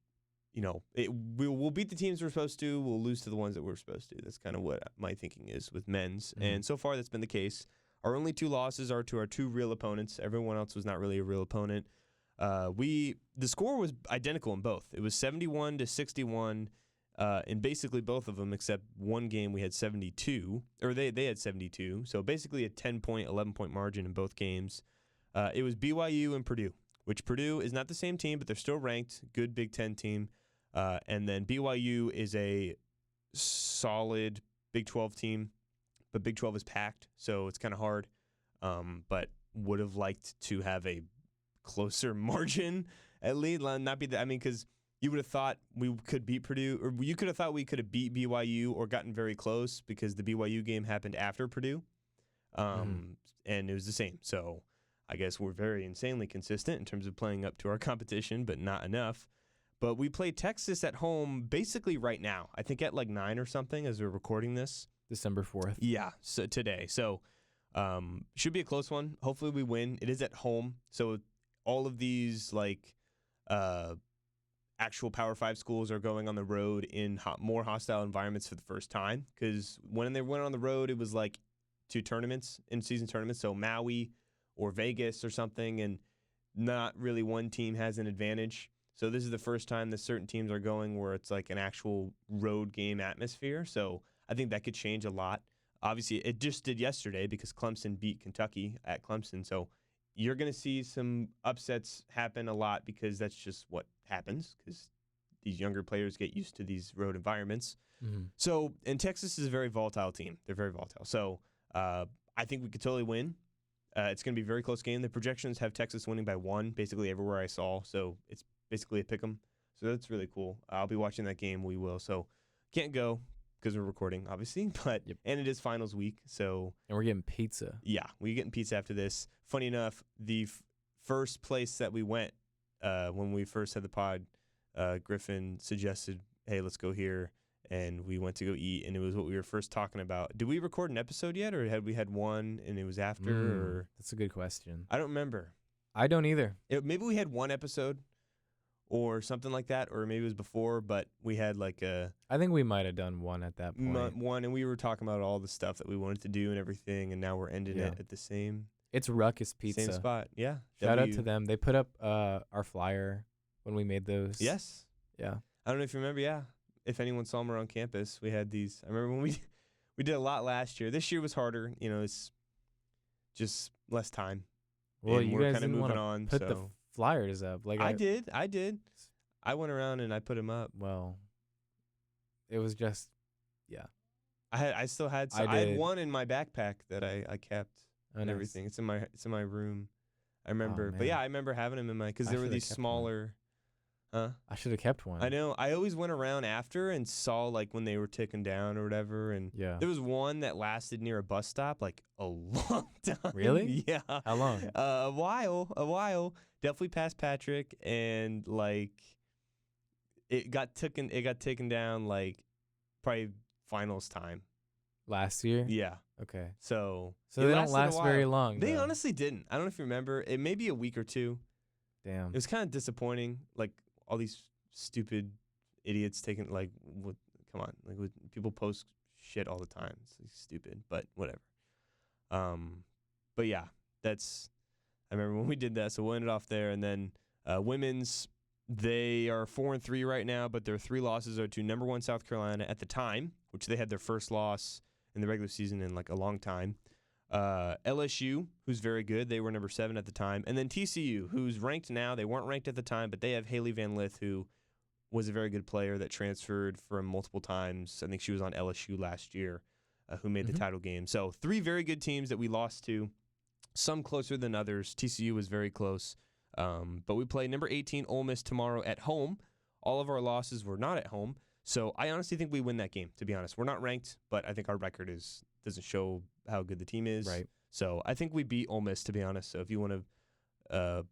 we'll beat the teams we're supposed to. We'll lose to the ones that we're supposed to. That's kind of what my thinking is with men's. Mhm. And so far, that's been the case. Our only 2 losses are to our 2 real opponents. Everyone else was not really a real opponent. The score was identical in both. It was 71-61 in basically both of them, except one game we had 72, or they had 72. So basically a 10-point, 11-point margin in both games. It was BYU and Purdue, which Purdue is not the same team, but they're still ranked. Good Big Ten team. And then BYU is a solid Big 12 team, but Big 12 is packed, so it's kind of hard. But would have liked to have a closer margin At least not be the. I mean, because you would have thought we could beat Purdue, or you could have thought we could have beat BYU or gotten very close because the BYU game happened after Purdue, and it was the same. So I guess we're very insanely consistent in terms of playing up to our competition, but not enough. But we play Texas at home basically right now. I think at like 9 or something as we're recording this. December 4th. Yeah, so today. So should be a close one. Hopefully we win. It is at home. So all of these like actual Power 5 schools are going on the road in more hostile environments for the first time. Because when they went on the road, it was like 2 tournaments, in-season tournaments. So Maui or Vegas or something, and not really one team has an advantage. So this is the first time that certain teams are going where it's like an actual road game atmosphere. So I think that could change a lot. Obviously, it just did yesterday because Clemson beat Kentucky at Clemson. So you're going to see some upsets happen a lot because that's just what happens because these younger players get used to these road environments. So, and Texas is a very volatile team. They're very volatile. So I think we could totally win. It's going to be a very close game. The projections have Texas winning by 1 basically everywhere I saw. So it's basically a pick 'em. So that's really cool. I'll be watching that game. We will. So can't go because we're recording, obviously. But and it is finals week. So And we're getting pizza. Yeah, we're getting pizza after this. Funny enough, the first place that we went when we first had the pod, Griffin suggested, hey, let's go here. And we went to go eat, and it was what we were first talking about. Did we record an episode yet, or had we had one and it was after? Or That's a good question. I don't remember. I don't either. Maybe we had one episode or something like that, or maybe it was before, but we had like a... I think we might have done one at that point. One, and we were talking about all the stuff that we wanted to do and everything, and now we're ending it at the same... It's Ruckus Pizza. Same spot, yeah. Shout out to them. They put up our flyer when we made those. Yes. Yeah. I don't know if you remember, if anyone saw them around campus, we had these. I remember when we did a lot last year. This year was harder. You know, it's just less time. Well, and you we're guys kind of didn't moving want on. to put the flyers up. Like I did. I went around and I put them up. Well, it was just, I still had. I had one in my backpack that I kept and everything. It's in my room. I remember, but I remember having them in my because there were these smaller. Huh? I should have kept one. I know. I always went around after and saw like when they were ticking down or whatever. And there was one that lasted near a bus stop like a long time. Really? Yeah. How long? A while. Definitely past Patrick, and like it got taken down like probably finals time. Last year? Yeah. Okay. So they don't last very long. They honestly didn't. I don't know if you remember. It may be a week or 2. Damn. It was kind of disappointing. Like all these stupid idiots taking like, come on, like people post shit all the time. It's like, stupid, but whatever. But yeah, I remember when we did that. So we'll end it off there, and then women's. They are 4-3 right now, but their 3 losses are to number 1 South Carolina at the time, which they had their first loss in the regular season in like a long time. LSU, who's very good. They were number 7 at the time. And then TCU, who's ranked now. They weren't ranked at the time, but they have Haley Van Lith, who was a very good player that transferred from multiple times. I think she was on LSU last year, who made the title game. So 3 very good teams that we lost to, some closer than others. TCU was very close. But we play number 18 Ole Miss tomorrow at home. All of our losses were not at home. So I honestly think we win that game, to be honest. We're not ranked, but I think our record doesn't show how good the team is. Right. So I think we beat Ole Miss, to be honest. So if you want to,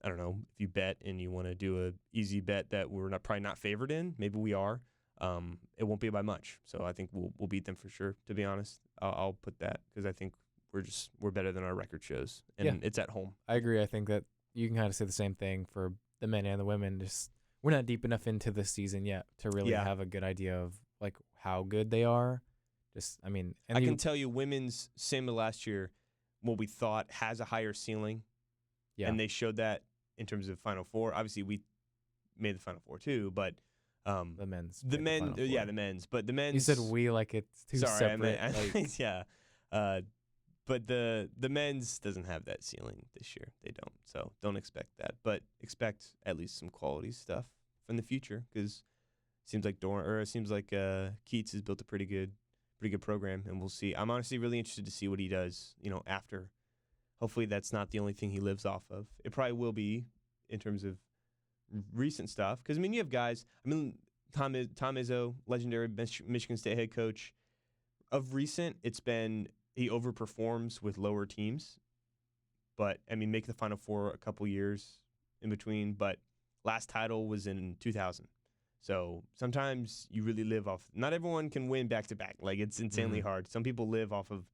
I don't know, if you bet and you want to do a easy bet that we're probably not favored in, maybe we are. It won't be by much. So I think we'll beat them for sure, to be honest. I'll put that because I think we're better than our record shows, and it's at home. I agree. I think that you can kind of say the same thing for the men and the women. Just we're not deep enough into this season yet to really have a good idea of like how good they are. I can tell you women's, same as last year, what we thought has a higher ceiling. Yeah. And they showed that in terms of Final Four. Obviously, we made the Final Four too, but the men's. The men's. But the men's. You said we like it's two separate. Yeah. But the men's doesn't have that ceiling this year. They don't. So don't expect that. But expect at least some quality stuff from the future because it seems like Keats has built a pretty good program, and we'll see. I'm honestly really interested to see what he does, after. Hopefully that's not the only thing he lives off of. It probably will be in terms of recent stuff. Because, I mean, you have guys. I mean, Tom Izzo, legendary Michigan State head coach. Of recent, it's been he overperforms with lower teams. But, I mean, make the Final Four a couple years in between. But last title was in 2000. So sometimes you really live off. Not everyone can win back-to-back. Like, it's insanely hard. Some people live off of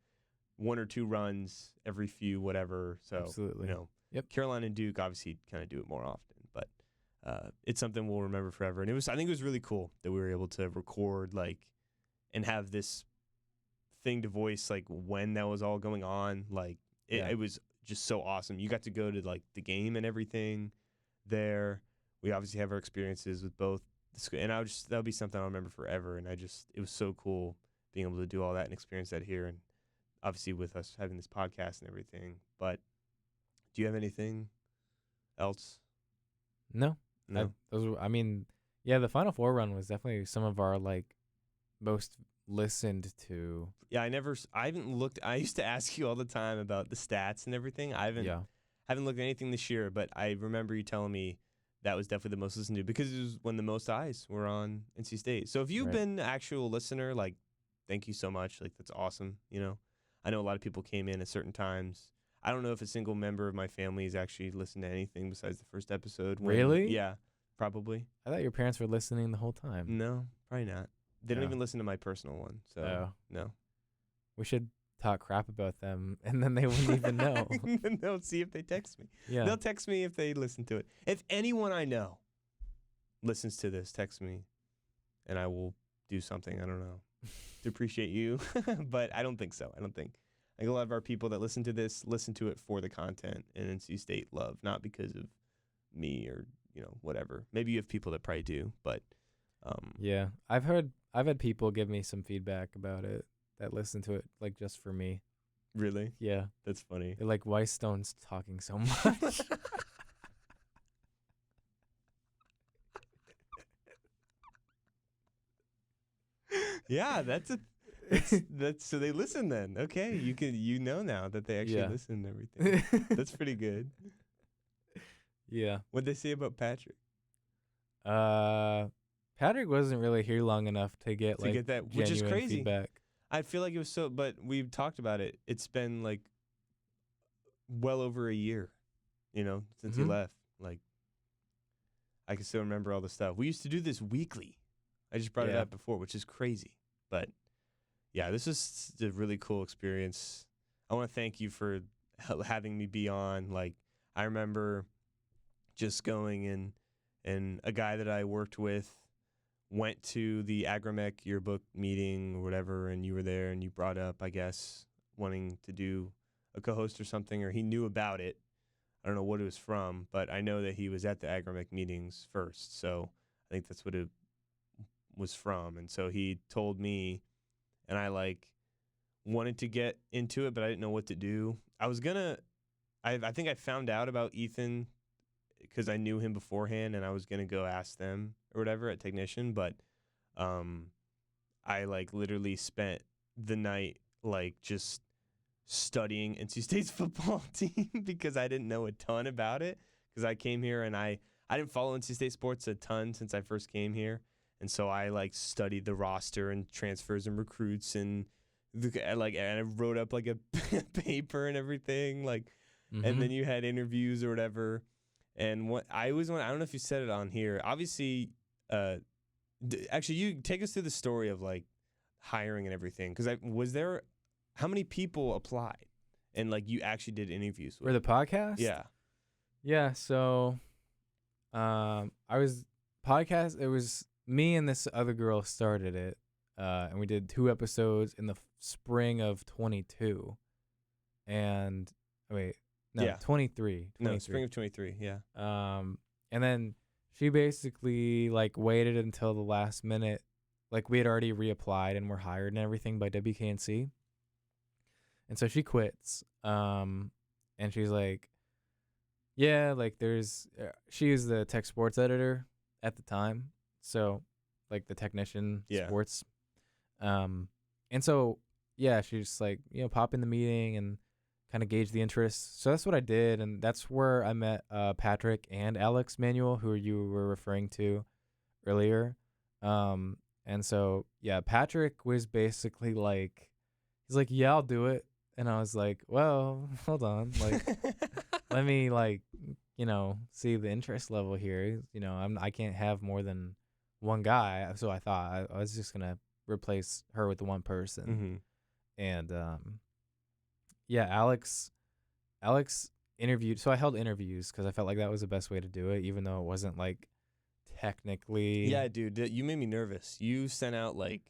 1 or 2 runs every few whatever. So, Absolutely. Yep. Carolina and Duke obviously kind of do it more often. But it's something we'll remember forever. And I think it was really cool that we were able to record, like, and have this thing to voice, like, when that was all going on. Like, it was just so awesome. You got to go to, like, the game and everything there. We obviously have our experiences with both. And that'll be something I'll remember forever. And it was so cool being able to do all that and experience that here. And obviously with us having this podcast and everything. But do you have anything else? No. No. The Final Four run was definitely some of our like most listened to. Yeah, I haven't looked. I used to ask you all the time about the stats and everything. I haven't looked at anything this year, but I remember you telling me that was definitely the most listened to because it was when the most eyes were on NC State. So if you've been an actual listener, like, thank you so much. Like, that's awesome. You know, I know a lot of people came in at certain times. I don't know if a single member of my family has actually listened to anything besides the first episode. Really? Yeah, probably. I thought your parents were listening the whole time. No, probably not. They don't even listen to my personal one. So, no. We should talk crap about them, and then they wouldn't even know. And they'll see if they text me. Yeah. They'll text me if they listen to it. If anyone I know listens to this, text me, and I will do something. I don't know to appreciate you, but I don't think so. I think a lot of our people that listen to this listen to it for the content and NC State love, not because of me or whatever. Maybe you have people that probably do, but yeah, I've had people give me some feedback about it that listen to it like just for me. Really? Yeah, that's funny. They're like, why Stone's talking so much? Yeah, that's so they listen then. Okay, you know now that they actually listen and everything. That's pretty good. Yeah. What'd they say about Patrick? Patrick wasn't really here long enough to get that, which is crazy. Feedback. I feel like it was but we've talked about it. It's been like well over a year, since he left. Like, I can still remember all the stuff. We used to do this weekly. I just brought it up before, which is crazy. But yeah, this is a really cool experience. I want to thank you for having me be on. Like, I remember just going and a guy that I worked with went to the Agrimec yearbook meeting or whatever, and you were there, and you brought up, I guess, wanting to do a co-host or something, or he knew about it. I don't know what it was from, but I know that he was at the Agrimec meetings first, so I think that's what it was from. And so he told me, and I wanted to get into it, but I didn't know what to do. I think I found out about Ethan because I knew him beforehand, and I was gonna go ask them or whatever at Technician, but I literally spent the night just studying NC State's football team because I didn't know a ton about it, because I came here and I didn't follow NC State sports a ton since I first came here, and so I studied the roster and transfers and recruits and I wrote up a paper and everything and then you had interviews or whatever. And what I don't know if you said it on here. Obviously, actually, you take us through the story of hiring and everything. Because how many people applied, and you actually did interviews with for the podcast? Yeah, yeah. So, I was podcast. It was me and this other girl started it, and we did 2 episodes in the spring of 22, and wait. No, yeah. 23. No, spring of 23, yeah. And then she basically waited until the last minute. We had already reapplied and were hired and everything by WKNC. And so she quits. And she's like, yeah, she was the tech sports editor at the time. So the Technician sports. And so, yeah, she just pop in the meeting and kind of gauge the interest. So that's what I did, and that's where I met Patrick and Alex Manuel, who you were referring to earlier. And so yeah, Patrick was basically like, he's like, yeah, I'll do it, and I was like, well, hold on, like, let me like, see the interest level here. I can't have more than one guy, so I thought I was just gonna replace her with the one person, and yeah, Alex interviewed. So I held interviews because I felt like that was the best way to do it, even though it wasn't like technically. Yeah, dude, you made me nervous. You sent out like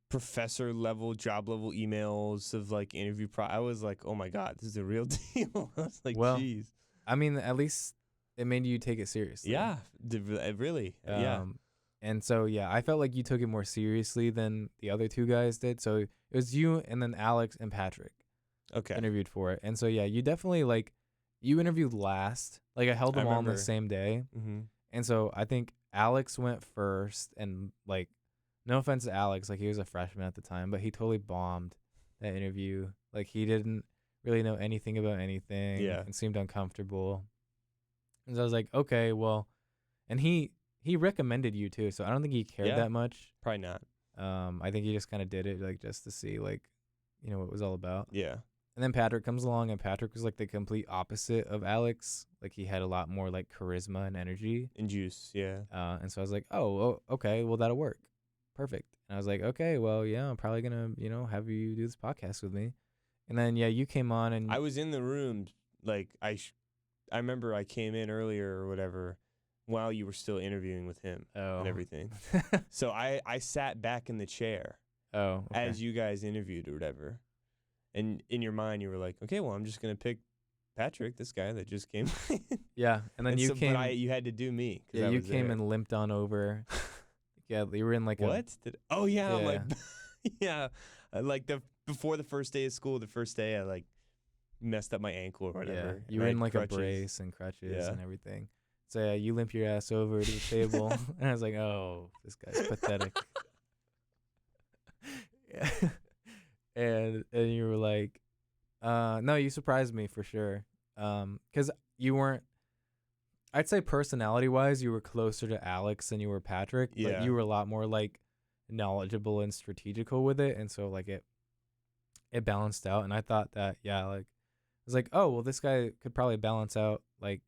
professor level, job level emails of like interview. I was like, oh my God, this is a real deal. I was like, Well, geez. I mean, at least it made you take it seriously. Yeah, really. Yeah. And so, yeah, I felt like you took it more seriously than the other two guys did. So it was you and then Alex and Patrick interviewed for it. And so, yeah, you definitely like, you interviewed last. Like I held them all on the same day. And so I think Alex went first, and like, no offense to Alex, like he was a freshman at the time, but he totally bombed that interview. Like he didn't really know anything about anything and seemed uncomfortable. And so I was like, okay, well, and he recommended you too, so I don't think he cared that much. Probably not. I think he just kind of did it like just to see like, what it was all about. Yeah. And then Patrick comes along, and Patrick was like the complete opposite of Alex. Like he had a lot more like charisma and energy and juice. Yeah. And so I was like, oh, okay, well that'll work. Perfect. And I was like, okay, well, yeah, I'm probably gonna, have you do this podcast with me. And then yeah, you came on, and I was in the room. Like I remember I came in earlier or whatever while you were still interviewing with him and everything. So I sat back in the chair as you guys interviewed or whatever. And in your mind, you were like, okay, well, I'm just going to pick Patrick, this guy that just came. Yeah. And then you came. But you had to do me. Yeah, you came and limped on over. Yeah, you were in like what? Oh, yeah. Yeah. Like, yeah. Like before the first day of school, the first day, I like messed up my ankle or whatever. Yeah, you were in like crutches. A brace and crutches and everything. So yeah, you limp your ass over to the table. And I was like, oh, this guy's pathetic. Yeah. And you were like, no, you surprised me for sure. Because you weren't, I'd say personality wise, you were closer to Alex than you were Patrick. Yeah. But you were a lot more like knowledgeable and strategical with it. And so like it balanced out. And I thought that, yeah, like, I was like, oh, well, this guy could probably balance out like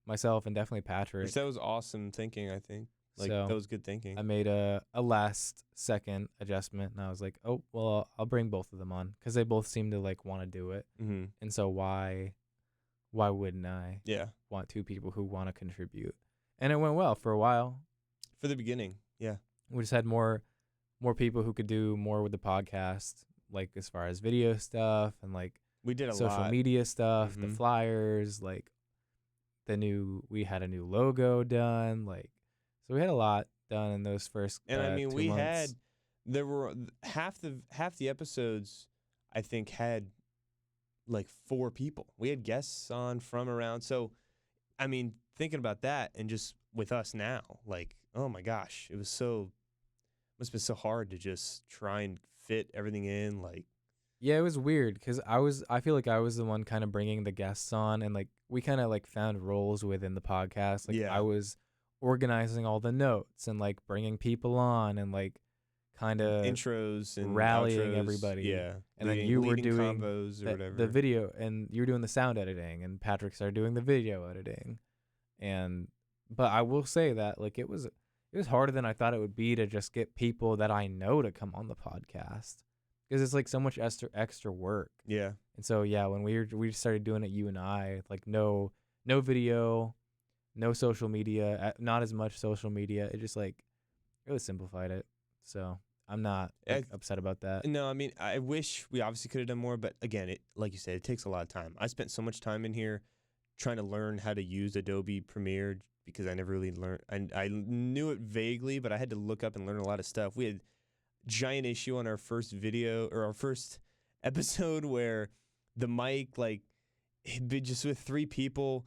myself and definitely Patrick. Which that was awesome thinking, I think. Like, so that was good thinking. I made a last second adjustment, and I was like, oh, well, I'll bring both of them on because they both seem to like want to do it. And so why wouldn't I want two people who want to contribute? And it went well for a while. For the beginning, yeah. We just had more people who could do more with the podcast, like as far as video stuff and like we did a social media stuff, the flyers, like we had a new logo done, like. So we had a lot done in those first and I mean 2 we months. there were half the episodes I think had like 4 people. We had guests on from around. So I mean thinking about that and just with us now, like oh my gosh, must have been so hard to just try and fit everything in. Like yeah, it was weird because I feel like I was the one kind of bringing the guests on, and like we kind of like found roles within the podcast. Like I was organizing all the notes and like bringing people on and like kind of intros and rallying outros, every and then you were doing combos or whatever, the video, and you were doing the sound editing, and Patrick started doing the video editing. But I will say that like it was harder than I thought it would be to just get people that I know to come on the podcast because it's like so much extra work. Yeah. And so yeah, when we started doing it, you and I, like no video, no social media, not as much social media. It just like really simplified it. So I'm not upset about that. No, I mean, I wish we obviously could have done more, but again, it like you said, it takes a lot of time. I spent so much time in here trying to learn how to use Adobe Premiere because I never really learned. I knew it vaguely, but I had to look up and learn a lot of stuff. We had a giant issue on our first video or our first episode where the mic, like, it'd be just with 3 people.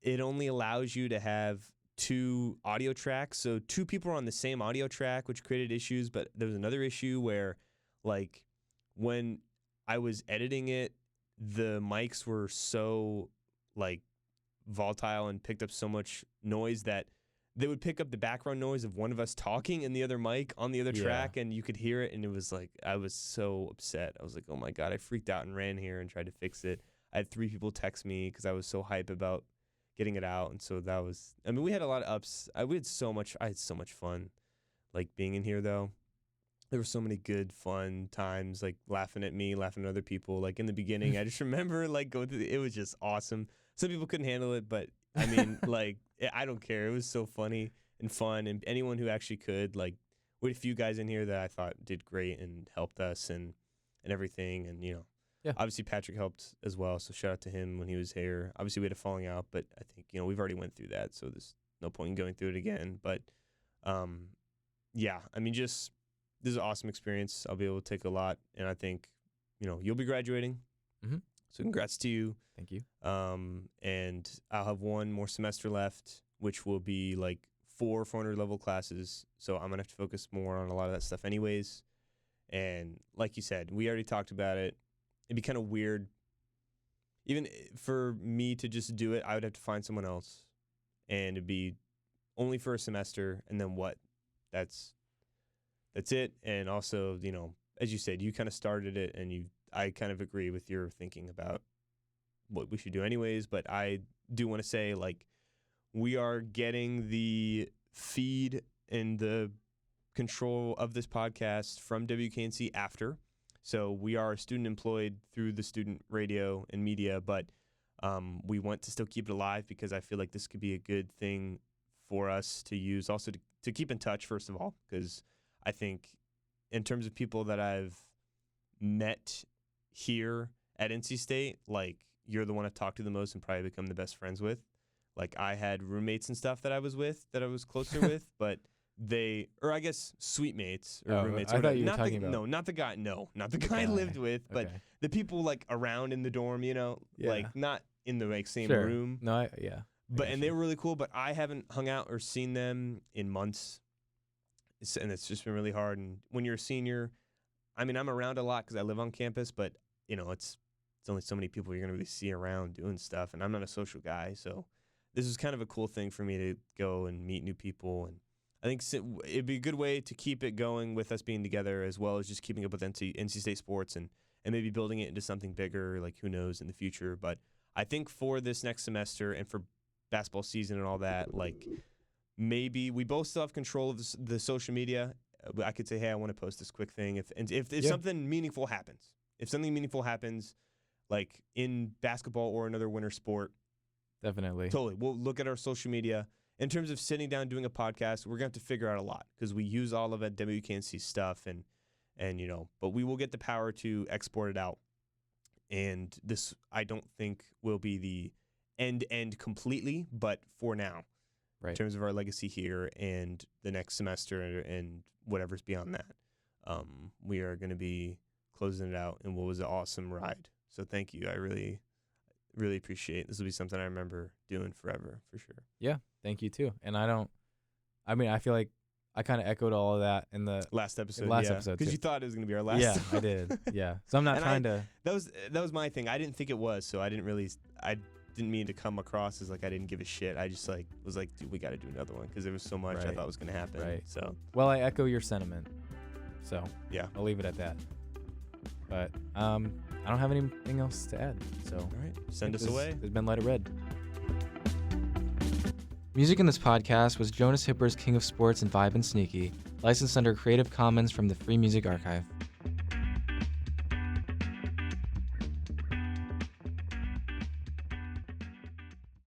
It only allows you to have 2 audio tracks. So 2 people are on the same audio track, which created issues. But there was another issue where, like, when I was editing it, the mics were so like volatile and picked up so much noise that they would pick up the background noise of one of us talking in the other mic on the other track, and you could hear it, and it was like, I was so upset. I was like, oh my God, I freaked out and ran here and tried to fix it. I had 3 people text me because I was so hype about getting it out, and so that was, I mean, we had a lot of ups. I had so much fun, like, being in here, though. There were so many good, fun times, like, laughing at me, laughing at other people. Like, in the beginning, I just remember, like, going through, it was just awesome. Some people couldn't handle it, but, I mean, like, I don't care. It was so funny and fun, and anyone who actually could, like, we had a few guys in here that I thought did great and helped us and everything, and, you know. Yeah. Obviously, Patrick helped as well, so shout out to him when he was here. Obviously, we had a falling out, but I think, you know, we've already went through that, so there's no point in going through it again. But, yeah, I mean, just this is an awesome experience. I'll be able to take a lot, and I think, you know, you'll be graduating. Mm-hmm. So congrats to you. Thank you. And I'll have one more semester left, which will be like 4 400 level classes. So I'm going to have to focus more on a lot of that stuff anyways. And like you said, we already talked about it. It'd be kind of weird. Even for me to just do it, I would have to find someone else. And it'd be only for a semester. And then what? That's it. And also, you know, as you said, you kind of started it, and I kind of agree with your thinking about what we should do anyways. But I do want to say, like, we are getting the feed and the control of this podcast from WKNC after. So we are student employed through the student radio and media, but we want to still keep it alive because I feel like this could be a good thing for us to use. Also to keep in touch, first of all, because I think in terms of people that I've met here at NC State, like, you're the one I've talked to the most and probably become the best friends with. Like, I had roommates and stuff that I was closer with, but or I guess suite mates or roommates. I thought you were talking about. No, not the guy I lived with, but the people, like, around in the dorm, you know, like, not in the, like, same room. No, And they were really cool, but I haven't hung out or seen them in months. And it's just been really hard. And when you're a senior, I mean, I'm around a lot because I live on campus, but, you know, it's only so many people you're going to really see around doing stuff. And I'm not a social guy. So this is kind of a cool thing for me to go and meet new people. And I think it'd be a good way to keep it going with us being together, as well as just keeping up with NC State sports and maybe building it into something bigger, like, who knows, in the future. But I think for this next semester and for basketball season and all that, like, maybe we both still have control of the social media. I could say, hey, I want to post this quick thing. If something meaningful happens, like in basketball or another winter sport, definitely. Totally. We'll look at our social media. In terms of sitting down doing a podcast, we're going to have to figure out a lot because we use all of it WKNC stuff and you know, but we will get the power to export it out. And this, I don't think, will be the end completely, but for now, right, in terms of our legacy here and the next semester and whatever's beyond that, we are going to be closing it out. And what was an awesome ride. So thank you. I really, really appreciate it. This will be something I remember doing forever, for sure. Yeah, thank you too. And I feel like I kind of echoed all of that in the last episode. Because you thought it was going to be our last. Yeah, I did. Yeah. So I'm not trying to. That was my thing. I didn't think it was, so I didn't mean to come across as like I didn't give a shit. I just was like, dude, we got to do another one because there was so much I thought was going to happen. Right. So. Well, I echo your sentiment. So. Yeah. I'll leave it at that. But I don't have anything else to add. So. All right. Send us away. It's been Let It Red. Music in this podcast was Jonas Hipper's King of Sports and Vibe and Sneaky, licensed under Creative Commons from the Free Music Archive.